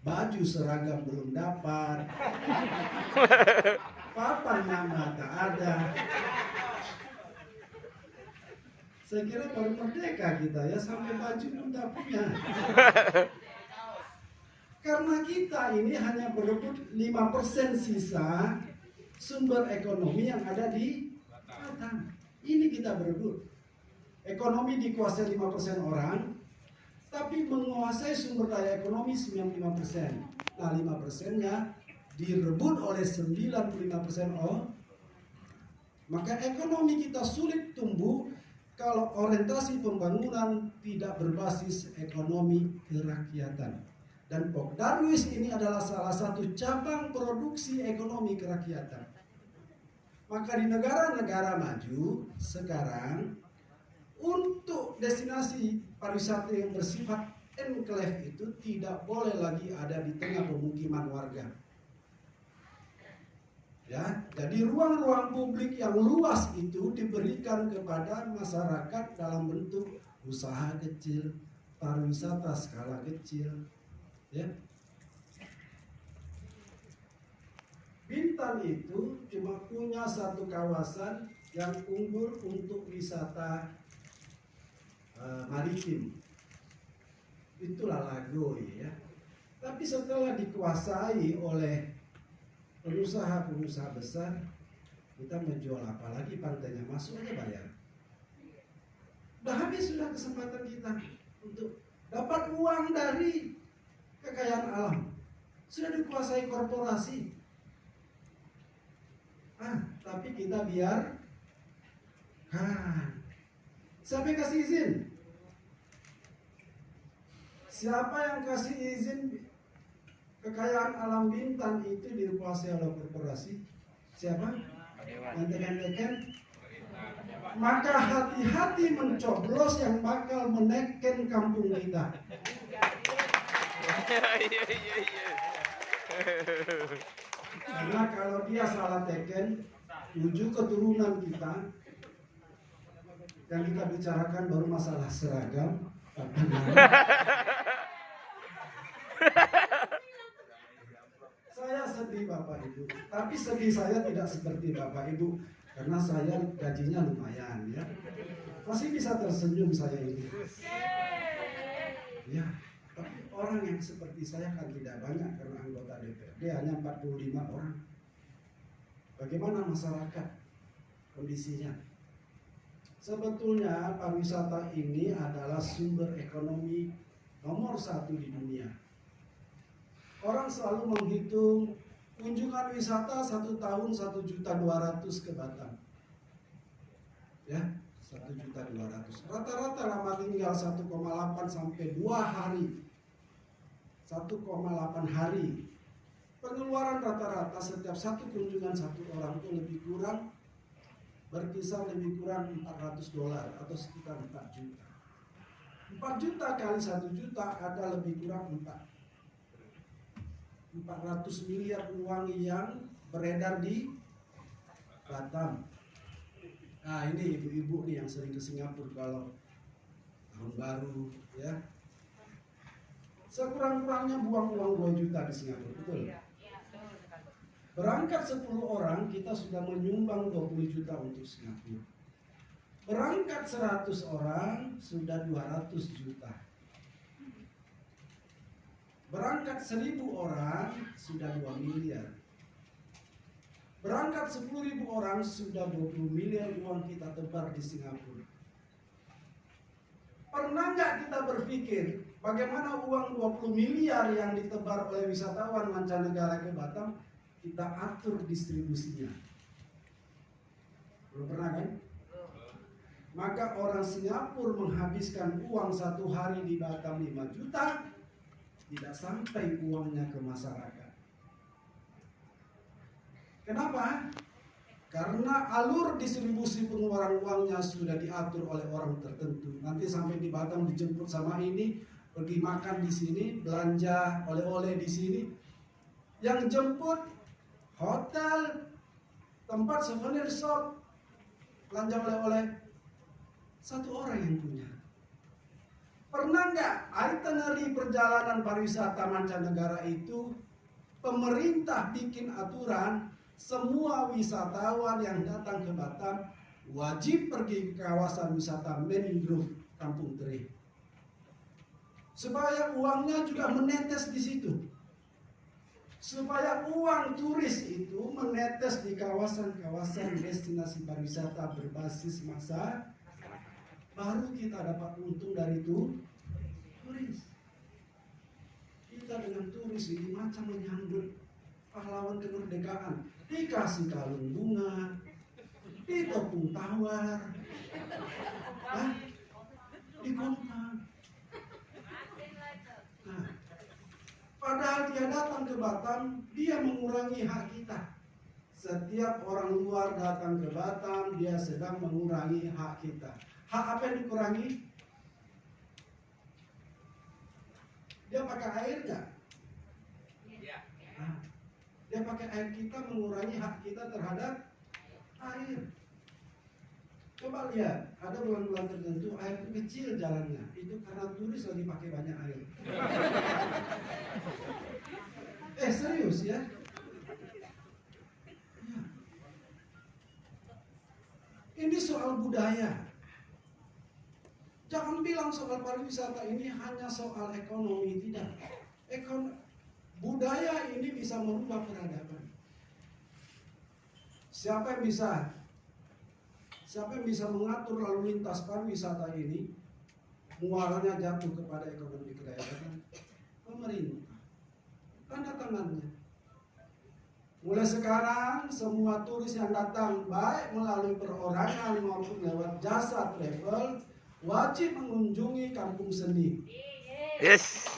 baju seragam belum dapat, papan nama tak ada. Saya kira baru merdeka kita ya, sampai baju pun tak punya. Karena kita ini hanya berebut 5% sisa sumber ekonomi yang ada di Batam. Ini kita berebut. Ekonomi dikuasai 5% orang, tapi menguasai sumber daya ekonomi 95%. Nah, 5%-nya direbut oleh 95% orang. Maka ekonomi kita sulit tumbuh kalau orientasi pembangunan tidak berbasis ekonomi kerakyatan. Dan Pok Darwis ini adalah salah satu cabang produksi ekonomi kerakyatan. Maka di negara-negara maju sekarang, untuk destinasi pariwisata yang bersifat enclave itu tidak boleh lagi ada di tengah pemukiman warga. Ya, jadi ruang-ruang publik yang luas itu diberikan kepada masyarakat dalam bentuk usaha kecil, pariwisata skala kecil. Ya. Bintan itu cuma punya satu kawasan yang unggul untuk wisata maritim. Itulah Lagoy ya. Tapi setelah dikuasai oleh pengusaha-pengusaha besar, kita menjual apa lagi, pantainya masuk aja bayar. Udah habis sudah kesempatan kita untuk dapat uang dari kekayaan alam. Sudah dikuasai korporasi. Tapi kita biarkan. Siapa yang kasih izin? Siapa yang kasih izin kekayaan alam Bintan itu dikuasai oleh korporasi? Siapa? Enten-enten. Maka hati-hati mencoblos yang bakal meneken kampung kita. Karena kalau dia salah teken, 7 keturunan kita yang kita bicarakan baru masalah seragam. Saya sedih Bapak Ibu, tapi sedih saya tidak seperti Bapak Ibu karena saya gajinya lumayan ya, masih bisa tersenyum saya ini. Ya, tapi orang yang seperti saya kan tidak banyak karena anggota DPRD hanya 45 orang. Bagaimana masyarakat kondisinya? Sebetulnya pariwisata ini adalah sumber ekonomi nomor 1 di dunia. Orang selalu menghitung kunjungan wisata 1 tahun 1.200.000 ke Batam. Ya, 1.200.000. Rata-rata lama tinggal 1,8 sampai 2 hari. 1,8 hari. Pengeluaran rata-rata setiap satu kunjungan satu orang itu lebih kurang berkisar lebih kurang $400 atau sekitar 4 juta. 4 juta kali 1 juta ada lebih kurang 400 miliar uang yang beredar di Batam. Nah, ini ibu-ibu nih yang sering ke Singapura kalau tahun baru ya. Sekurang-kurangnya buang uang 2 juta di Singapura, betul? Berangkat 10 orang, kita sudah menyumbang 20 juta untuk Singapura. Berangkat 100 orang, sudah 200 juta. Berangkat 1000 orang, sudah 2 miliar. Berangkat 10.000 orang, sudah 20 miliar uang kita tebar di Singapura. Pernah nggak kita berpikir bagaimana uang 20 miliar yang ditebar oleh wisatawan mancanegara ke Batam kita atur distribusinya? Belum pernah kan? Maka orang Singapura menghabiskan uang 1 hari di Batam 5 juta, tidak sampai uangnya ke masyarakat. Kenapa? Karena alur distribusi pengeluaran uangnya sudah diatur oleh orang tertentu. Nanti sampai di Batam dijemput sama ini, pergi makan di sini, belanja oleh-oleh di sini. Yang jemput hotel, tempat souvenir shop, belanja oleh-oleh, 1 orang yang punya. Pernah nggak itinerary perjalanan pariwisata mancanegara itu pemerintah bikin aturan semua wisatawan yang datang ke Batam wajib pergi ke kawasan wisata mangrove Kampung Teri, supaya uangnya juga menetes di situ, supaya uang turis itu menetes di kawasan-kawasan destinasi pariwisata berbasis massa, baru kita dapat untung dari itu turis. Kita dengan turis ini macam menyambut pahlawan kemerdekaan, dikasih kalung bunga, ditepung tawar, dikontang. Nah, padahal dia datang ke Batam, dia mengurangi hak kita. Setiap orang luar datang ke Batam, dia sedang mengurangi hak kita. Hak apa yang dikurangi? Dia pakai air nggak? Nah, dia pakai air kita, mengurangi hak kita terhadap air. Coba lihat, ada bulan-bulan tertentu air itu kecil jalannya, itu karena turis lagi pakai banyak air. Serius ya? Ini soal budaya. Jangan bilang soal pariwisata ini hanya soal ekonomi, tidak. Budaya ini bisa merubah peradaban. Siapa yang bisa mengatur lalu lintas pariwisata ini, muaranya jatuh kepada ekonomi kedaerahan? Pemerintah. Tanda tangannya. Mulai sekarang semua turis yang datang baik melalui perorangan maupun lewat jasa travel wajib mengunjungi Kampung Seni. Yes.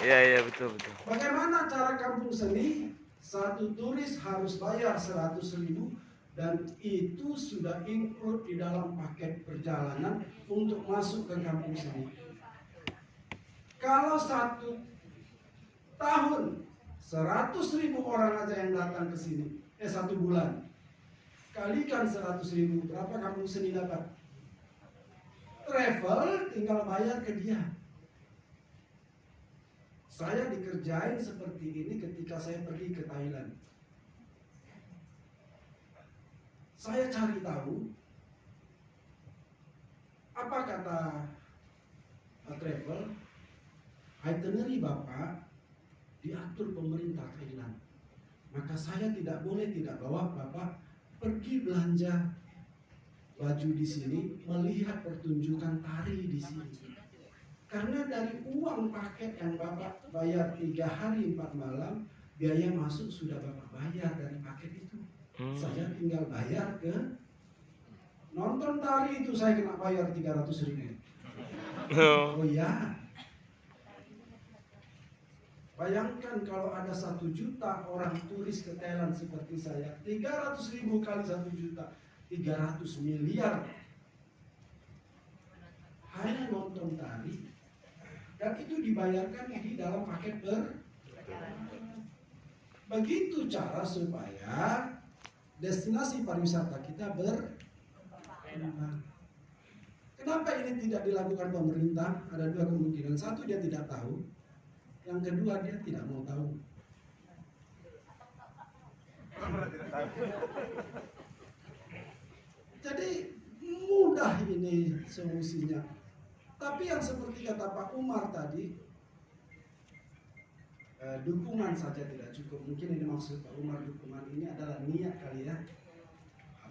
Iya betul. Bagaimana cara Kampung Seni? Satu turis harus bayar 100.000 dan itu sudah include di dalam paket perjalanan untuk masuk ke Kampung Seni. Kalau 1 tahun 100.000 orang aja yang datang ke sini, 1 bulan, kalikan 100.000, berapa Kampung Seni dapat? Travel tinggal bayar ke dia. Saya dikerjain seperti ini ketika saya pergi ke Thailand. Saya cari tahu apa kata travel, itinerary Bapak diatur pemerintah Thailand. Maka saya tidak boleh tidak bawa Bapak pergi belanja baju di sini, melihat pertunjukan tari di sini. Karena dari uang paket yang Bapak bayar 3 hari 4 malam, biaya masuk sudah Bapak bayar dari paket itu. Saya tinggal bayar ke nonton tari itu, saya kena bayar 300.000. Oh ya. Bayangkan kalau ada 1 juta orang turis ke Thailand seperti saya, 300.000 kali 1 juta, 300 miliar. Hanya nonton tari. Dan itu dibayarkan di dalam paket perjalanan. Begitu cara supaya destinasi pariwisata kita berkembang. Kenapa ini tidak dilakukan pemerintah? Ada 2 kemungkinan. 1, dia tidak tahu. Yang kedua, dia tidak mau tahu. Jadi mudah ini solusinya. Tapi yang seperti kata Pak Umar tadi, dukungan saja tidak cukup. Mungkin ini maksud Pak Umar, dukungan ini adalah niat kali ya.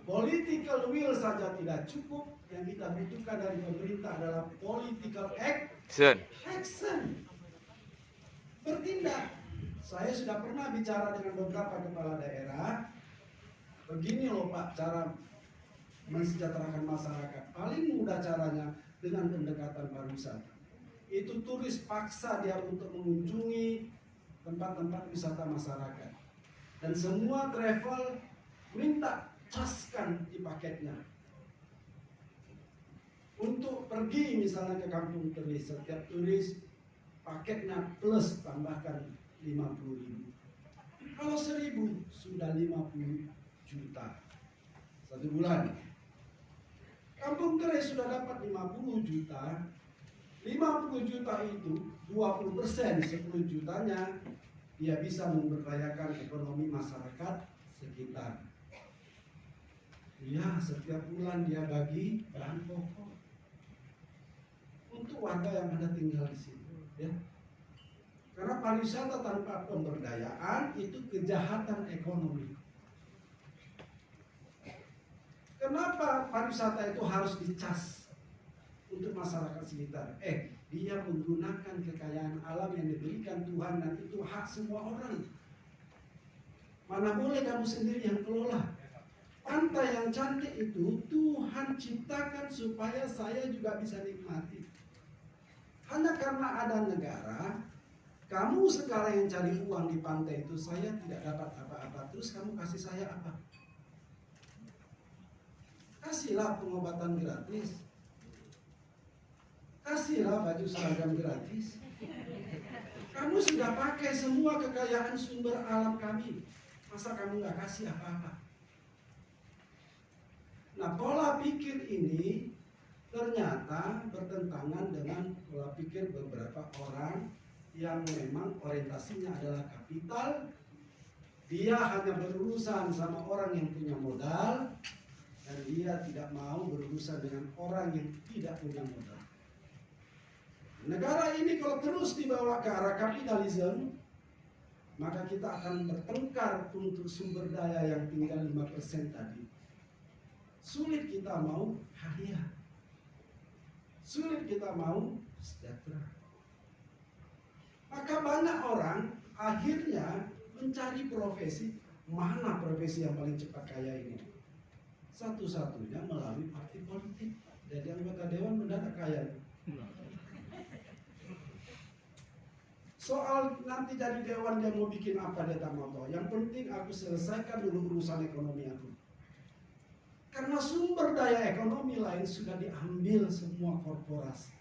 Political will saja tidak cukup. Yang kita butuhkan dari pemerintah adalah political action. Bertindak. Saya sudah pernah bicara dengan beberapa kepala daerah. Begini loh Pak, cara mensejahterakan masyarakat. Paling mudah caranya dengan pendekatan pariwisata. Itu turis paksa dia untuk mengunjungi tempat-tempat wisata masyarakat. Dan semua travel minta caskan di paketnya. Untuk pergi misalnya ke kampung turis, setiap turis paketnya plus tambahkan 50.000. Kalau 1.000 sudah 50 juta 1 bulan. Kampung Keris sudah dapat 50 juta. 50 juta itu 20%, 10 jutanya dia bisa memberdayakan ekonomi masyarakat sekitar. Ya, setiap bulan dia bagi bahan pokok untuk warga yang ada tinggal di situ, ya. Karena pariwisata tanpa pemberdayaan itu kejahatan ekonomi. Kenapa pariwisata itu harus dicas untuk masyarakat sekitar? Dia menggunakan kekayaan alam yang diberikan Tuhan dan itu hak semua orang. Mana boleh kamu sendiri yang kelola. Pantai yang cantik itu Tuhan ciptakan supaya saya juga bisa nikmati. Hanya karena ada negara, kamu sekarang yang cari uang di pantai itu, saya tidak dapat apa-apa. Terus kamu kasih saya apa? Kasihlah pengobatan gratis. Kasihlah baju seragam gratis. Kamu sudah pakai semua kekayaan sumber alam kami. Masa kamu nggak kasih apa-apa? Nah, pola pikir ini ternyata bertentangan dengan pola pikir beberapa orang yang memang orientasinya adalah kapital. Dia hanya berurusan sama orang yang punya modal dan dia tidak mau berurusan dengan orang yang tidak punya modal. Negara ini kalau terus dibawa ke arah kapitalisme, maka kita akan bertengkar untuk sumber daya yang tinggal 5% tadi. Sulit kita mau hadiah. Sulit kita mau sejahtera. Maka banyak orang akhirnya mencari profesi. Mana profesi yang paling cepat kaya ini? Satu-satunya melalui partai politik. Jadi anggota dewan mendadak kaya. Soal nanti jadi dewan dia mau bikin apa dia tak mau tahu. Yang penting aku selesaikan dulu urusan ekonomi aku. Karena sumber daya ekonomi lain sudah diambil semua korporasi.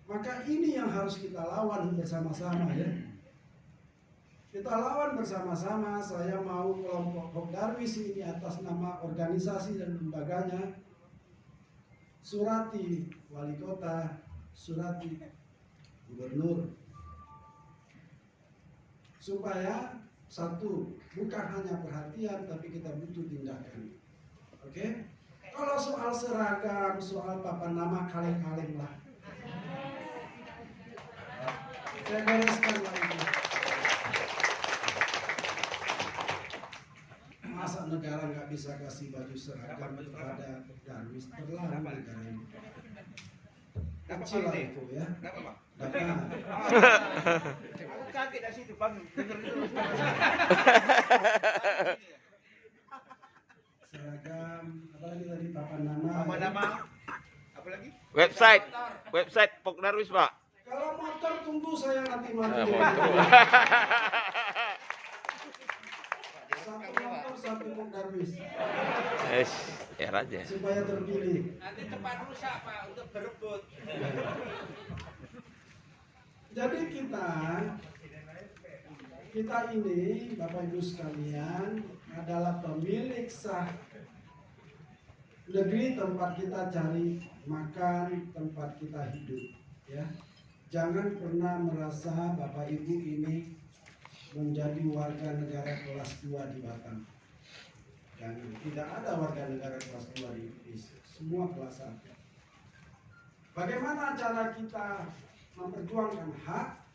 Maka ini yang harus kita lawan bersama-sama ya. Kita lawan bersama-sama. Saya mau kelompok Darwis ini atas nama organisasi dan lembaganya. Surati wali kota, surati gubernur. Supaya satu, bukan hanya perhatian tapi kita butuh tindakan. Oke? Kalau soal seragam, soal papan nama kaleng-kaleng lah. Saya bereskan lagi. Masa negara nggak bisa kasih baju seragam kepada Darwis? Terlalu negara ini. Kecil lah itu ya. Dapat. Kaget dari situ Bang. Seragam, apa lagi tadi papan nama? Papan nama. Apa lagi? Website Pok Darwis, Pak. Kalau motor tunggu saya nanti mati. Satu motor, satu Pok Darwis. Aja. Supaya terpilih. Nanti tempat rusak Pak untuk berebut. Jadi kita ini Bapak Ibu sekalian adalah pemilik sah negeri tempat kita cari makan, tempat kita hidup ya. Jangan pernah merasa Bapak Ibu ini menjadi warga negara kelas 2 di Batam. Jangan, tidak ada warga negara kelas 2 di Indonesia, semua kelas 1. Bagaimana cara kita memperjuangkan hak?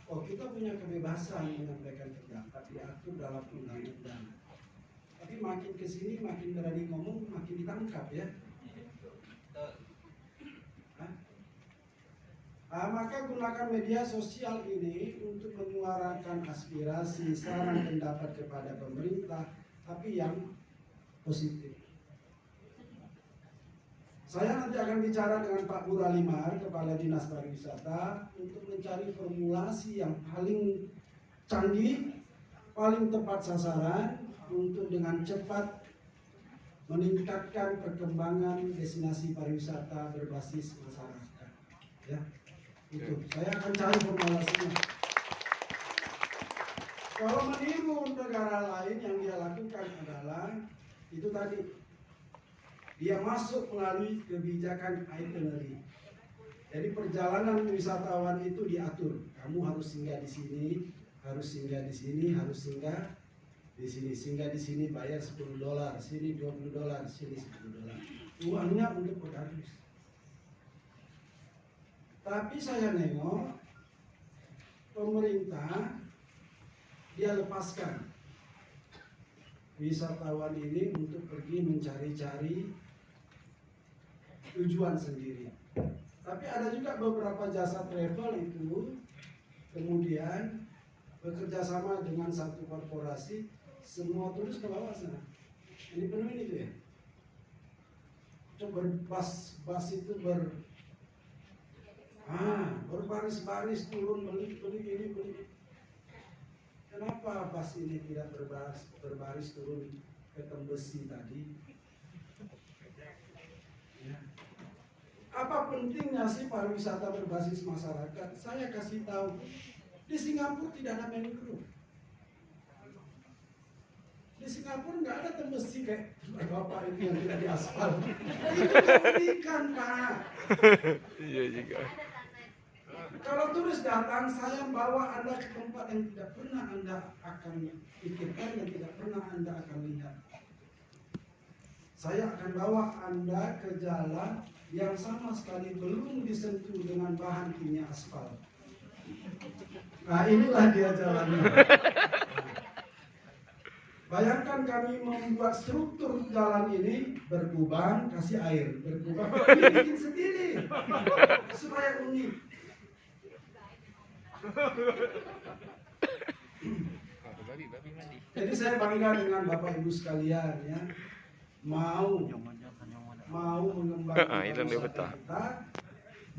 Oh, kita punya kebebasan menyampaikan pendapat diatur dalam undang-undang. Tapi makin kesini makin berani ngomong makin ditangkap ya. Maka gunakan media sosial ini untuk menyuarakan aspirasi, saran, pendapat kepada pemerintah, tapi yang positif. Saya nanti akan bicara dengan Pak Buralimar, Kepala Dinas Pariwisata, untuk mencari formulasi yang paling canggih, paling tepat sasaran, untuk dengan cepat meningkatkan perkembangan destinasi pariwisata berbasis masyarakat. Ya, itu. Saya akan cari formulasinya. Kalau meniru negara lain yang dia lakukan adalah itu tadi. Dia masuk melalui kebijakan itinerary. Jadi perjalanan wisatawan itu diatur. Kamu harus singgah di sini, harus singgah di sini, harus singgah di sini. Singgah di sini bayar $10, sini $20, sini $10. Uangnya untuk Pekdarwis. Tapi saya nengok pemerintah dia lepaskan wisatawan ini untuk pergi mencari-cari tujuan sendiri. Tapi ada juga beberapa jasa travel itu kemudian bekerja sama dengan satu korporasi, semua turis ke bawah sana. Ini penuh itu ya. Coba bas itu berbaris-baris turun beli ini beli. Kenapa bas ini tidak berbaris turun ke Tembesi tadi? Ya. Apa pentingnya sih pariwisata berbasis masyarakat? Saya kasih tahu, di Singapura tidak ada mangrove. Di Singapura nggak ada Tembesi kayak bapak itu yang tidak diaspal. Itu keunikan, Pak. Iya juga. Kalau turis datang, saya bawa Anda ke tempat yang tidak pernah Anda akan pikirkan, yang tidak pernah Anda akan lihat. Saya akan bawa Anda ke jalan yang sama sekali belum disentuh dengan bahan kimia aspal. Nah, inilah dia jalannya. Bayangkan kami membuat struktur jalan ini berkubang, kasih air, berkubang, ini bikin sendiri supaya unik. Jadi saya bangga dengan Bapak Ibu sekalian ya, mau mengembangkan wisata kita,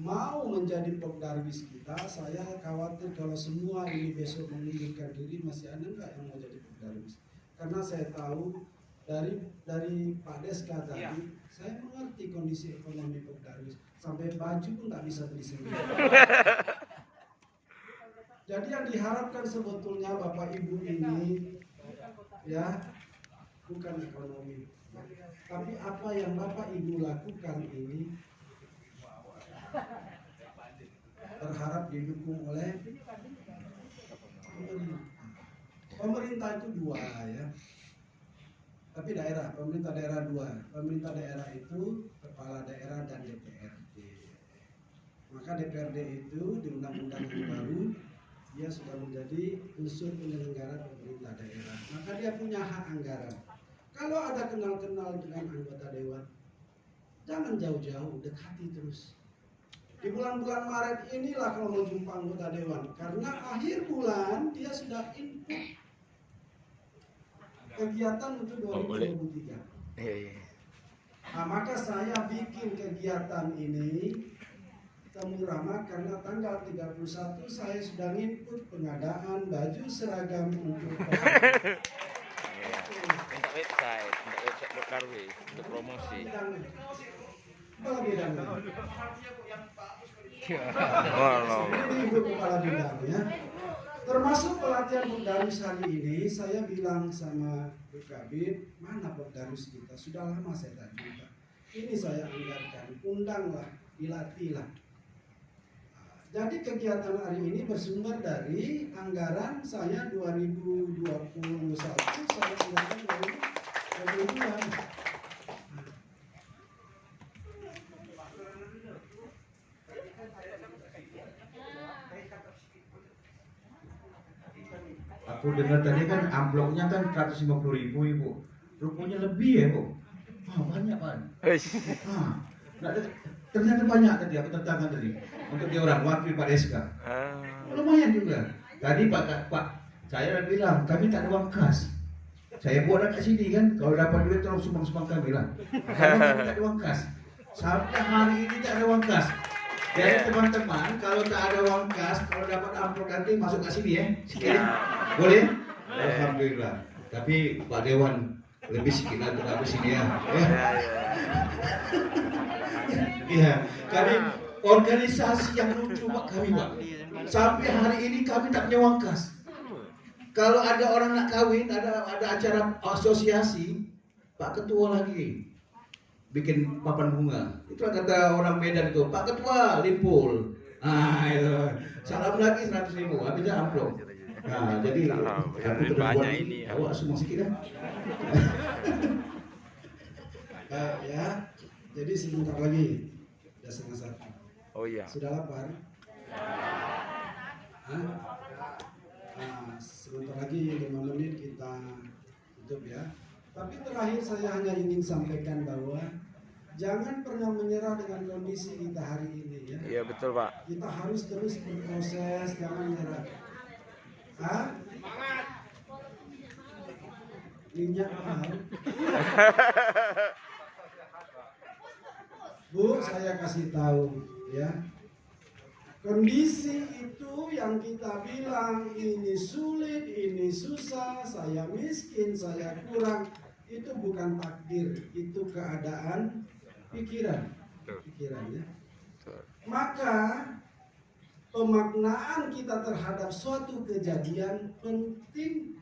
mau menjadi Pekdarwis kita. Saya khawatir kalau semua ini besok mengundurkan diri, masih ada nggak yang mau jadi Pekdarwis? Karena saya tahu dari Pak Deska tadi, saya mengerti kondisi ekonomi Pekdarwis, sampai baju pun nggak bisa beli sendiri. Jadi yang diharapkan sebetulnya Bapak Ibu ini ya bukan ekonomi, tapi apa yang Bapak Ibu lakukan ini berharap didukung oleh pemerintah. Pemerintah itu dua ya, tapi pemerintah daerah dua. Pemerintah daerah itu kepala daerah dan DPRD. Maka DPRD itu di undang-undang yang baru dia sudah menjadi unsur penyelenggara pemerintah daerah. Maka dia punya hak anggaran. Kalau ada kenal-kenal dengan anggota dewan, jangan jauh-jauh, dekati terus. Di bulan-bulan Maret inilah kalau mau jumpa anggota dewan, karena akhir bulan dia sudah input kegiatan untuk 2023. Nah, maka saya bikin kegiatan ini Temu Ramah karena tanggal 31 saya sudah input pengadaan baju seragam untuk website Pekdarwis untuk promosi. Kepala bidang. Ini Ibu Kepala Bidang ya. Termasuk pelatihan Pekdarwis hari ini, saya bilang sama Bu Kabid, mana Pekdarwis kita? Sudah lama saya tak jumpa. Ini saya anggarkan, undanglah, dilatihlah. Jadi kegiatan hari ini bersumber dari anggaran saya 2021 saya anggarkan dari Kemudian aku dengar tadi kan amplopnya kan 150.000 Ibu. Rupanya lebih ya Bu. Banyak Pak. Ternyata banyak tadi aku tertangkap tadi untuk dia orang wakil Pak Deska. Lumayan juga. Tadi Pak saya bilang kami tak ada uang kas. Saya buat kat sini kan, kalau dapat duit tolong sumbang kami lah. Kalau kami tak ada uang kas. Sampai hari ini tak ada uang kas. Jadi teman-teman, kalau tak ada uang kas, kalau dapat amplop nanti masuk kat sini ya. Sikit. Boleh? Alhamdulillah. Tapi Pak Dewan lebih sikit lah untuk aku sini ya. Iya, kami organisasi yang lucu Pak kami Pak. Sampai hari ini kami tak punya uang kas. Kalau ada orang nak kawin, ada acara asosiasi, Pak Ketua lagi bikin papan bunga. Itu kata orang Medan itu, Pak Ketua limpul. Itu. Salam lagi 100.000, habisnya amplop. Nah, jadi aku terbuat ini. Awak semua sikit kan? Ya, jadi sebentar lagi udah 1:30. Oh iya. Sudah lapar? Sebentar lagi 5 menit kita tutup ya. Tapi terakhir saya hanya ingin sampaikan bahwa jangan pernah menyerah dengan kondisi kita hari ini ya. Iya betul Pak. Kita harus terus berproses, jangan menyerah. Minyak mahal. Bu, saya kasih tahu ya. Kondisi itu yang kita bilang ini sulit, ini susah, saya miskin, saya kurang, itu bukan takdir, itu keadaan pikiran. Pikirannya. Maka pemaknaan kita terhadap suatu kejadian penting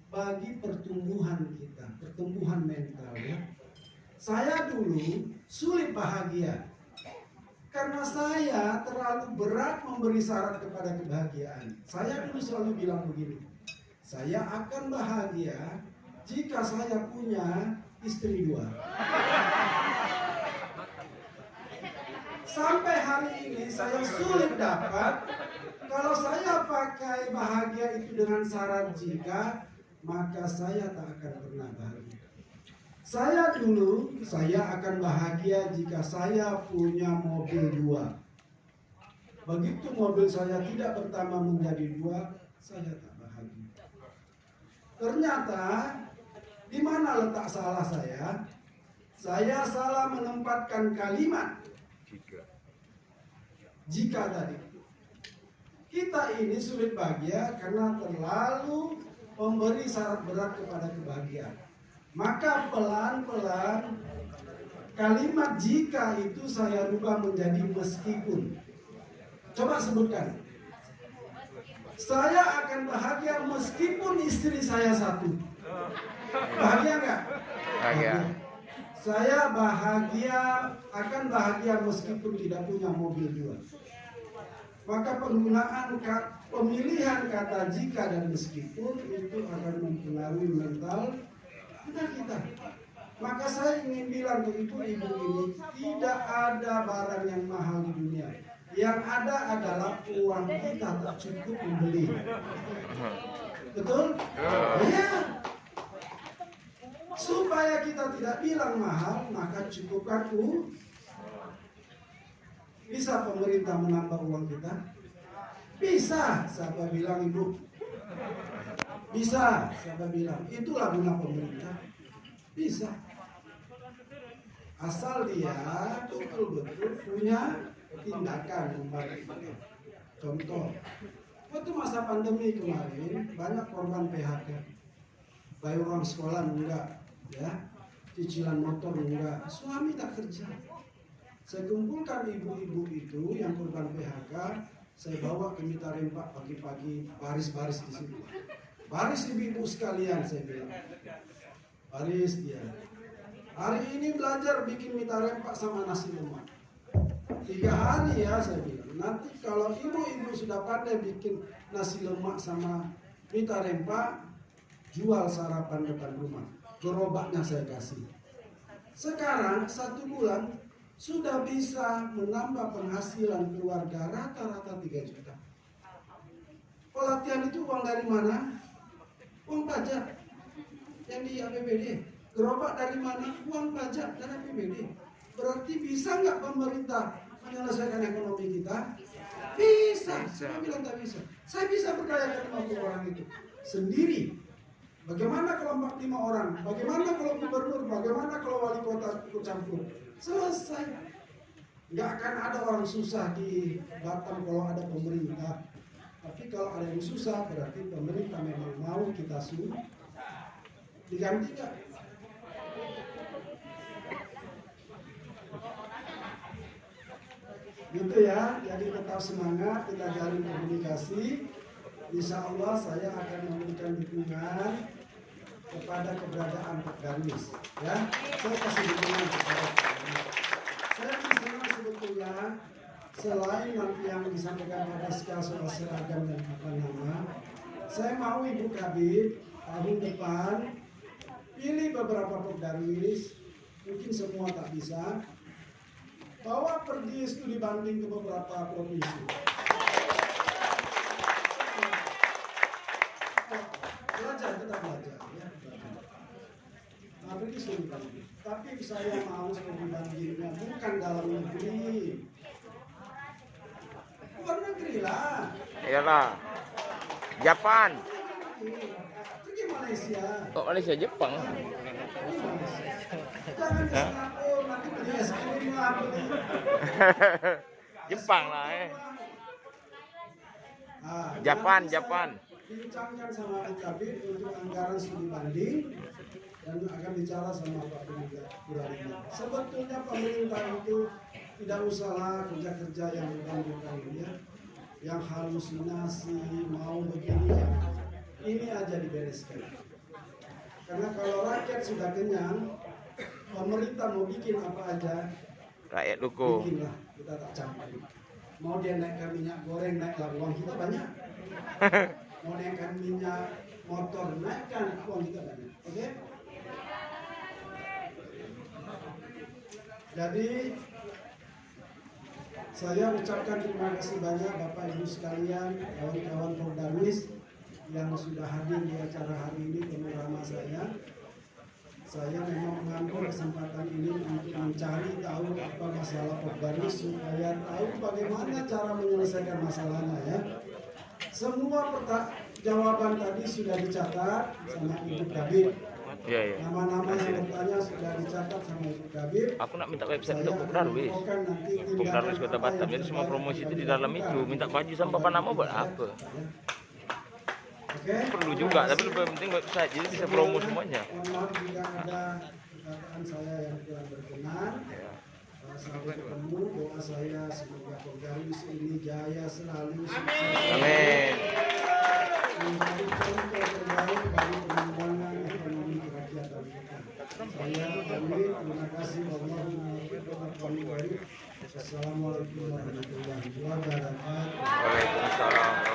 bagi pertumbuhan kita, pertumbuhan mental ya. Saya dulu sulit bahagia karena saya terlalu berat memberi syarat kepada kebahagiaan. Saya dulu selalu bilang begini, saya akan bahagia jika saya punya istri 2. Sampai hari ini saya sulit dapat. Kalau saya pakai bahagia itu dengan syarat jika, maka saya tak akan pernah bahagia. Saya dulu, saya akan bahagia jika saya punya mobil 2. Begitu mobil saya tidak bertambah menjadi 2, saya tak bahagia. Ternyata, di mana letak salah saya? Saya salah menempatkan kalimat jika tadi. Kita ini sulit bahagia karena terlalu memberi syarat berat kepada kebahagiaan. Maka pelan-pelan kalimat jika itu saya rubah menjadi meskipun. Coba sebutkan. Saya akan bahagia meskipun istri saya 1. Bahagia nggak? Bahagia. Saya akan bahagia meskipun tidak punya mobil 2. Maka pemilihan kata jika dan meskipun itu akan mempengaruhi mental kita. Maka saya ingin bilang ke ibu-ibu ini, tidak ada barang yang mahal di dunia. Yang ada adalah uang kita tak cukup membeli. Betul? Ya. Supaya kita tidak bilang mahal, maka cukupkan uang. Bisa pemerintah menambah uang kita? Bisa. Siapa bilang ibu? Bisa. Siapa bilang? Itulah guna pemerintah. Bisa. Asal dia betul-betul punya tindakan membantu. Contoh, waktu masa pandemi kemarin banyak korban PHK. Bayar orang sekolah enggak, ya, cicilan motor enggak, suami tak kerja. Saya kumpulkan ibu-ibu itu yang korban PHK, saya bawa ke Mitarim Pak pagi-pagi, baris-baris di situ. Baris ibu-ibu sekalian, saya bilang. Baris dia. Hari ini belajar bikin Mitarim Pak sama nasi lemak. 3 hari ya, saya bilang. Nanti kalau ibu-ibu sudah pandai bikin nasi lemak sama Mitarim Pak, jual sarapan depan rumah. gerobaknya saya kasih. Sekarang 1 bulan sudah bisa menambah penghasilan keluarga rata-rata 3 juta. Pelatihan itu uang dari mana? Uang pajak yang di APBD. Gerobak dari mana? Uang pajak dan APBD. Berarti bisa nggak pemerintah menyelesaikan ekonomi kita? Bisa. Saya bilang nggak bisa. Saya bisa berdayakan 50 orang itu sendiri. Bagaimana kalau 45 orang? Bagaimana kalau gubernur? Bagaimana kalau wali kota ikut campur? Selesai. Nggak akan ada orang susah di Batam kalau ada pemerintah. Tapi kalau ada yang susah berarti pemerintah memang mau kita suruh diganti nggak? Gitu ya, jadi tetap semangat, kita jalin komunikasi. Insya Allah saya akan memberikan dukungan kepada keberadaan Pak Darwis. Ya, saya kasih dukungan kepada Pak Darwis. Saya senang sebetulnya selain nanti yang disampaikan pada soal seragam dan apa nama, saya mau Ibu Kabid tahun depan pilih beberapa Pak Darwis, mungkin semua tak bisa. Bawa pergi studi banding ke beberapa provinsi. Belajar, tetap belajar. Ya, nah, pergi studi banding. Tapi saya mau studi bandingnya bukan dalam negeri. Luar negeri lah. Iyalah. Japan. Pergi Malaysia. Oh, Malaysia, Jepang. Jangan kesana, oh nanti beli es krim lah. Jepang lah Japan. Bincangkan sama Pak Kabid untuk anggaran studi banding dan akan bicara sama Pak Puradi. Sebetulnya pemerintah itu tidak usahlah kerja-kerja yang bukan ya, yang halusinasi mau begini ya. Ini aja dibereskan. Karena kalau rakyat sudah kenyang, pemerintah mau bikin apa aja, rakyat dukung. bikinlah, kita tak campur. Mau dia naikkan minyak goreng, naiklah, uang kita banyak. Mau naikkan minyak motor, naikkan, uang kita banyak. Oke? Jadi saya ucapkan terima kasih banyak Bapak Ibu sekalian, kawan-kawan Pak Darwis yang sudah hadir di acara hari ini bersama saya. Saya memang mengambil kesempatan ini untuk mencari tahu apa masalah Pak Darwis supaya tahu bagaimana cara menyelesaikan masalahnya ya. Semua jawaban tadi sudah dicatat sama Ibu Kabid. Iya. Nama-nama yang bertanya sudah dicatat sama Ibu Kabid. Aku nak minta website untuk Pak Darwis. Pak Darwis Kota Batam. Jadi semua promosi itu di dalam itu. Minta baju sama papan nama buat apa? Oke. Perlu juga, tapi lebih penting website. Jadi bisa promo semuanya. Mohon maaf jika ada perkataan saya yang kurang berkenan. Sampai ketemu, doa saya semoga Pak Darwis ini jaya selalu. Amin. Menjadi contoh terbaik bagi pengembangan ekonomi kerakyatan kita. Saya amin. Terima kasih. Assalamualaikum warahmatullahi wabarakatuh. Waalaikumsalam.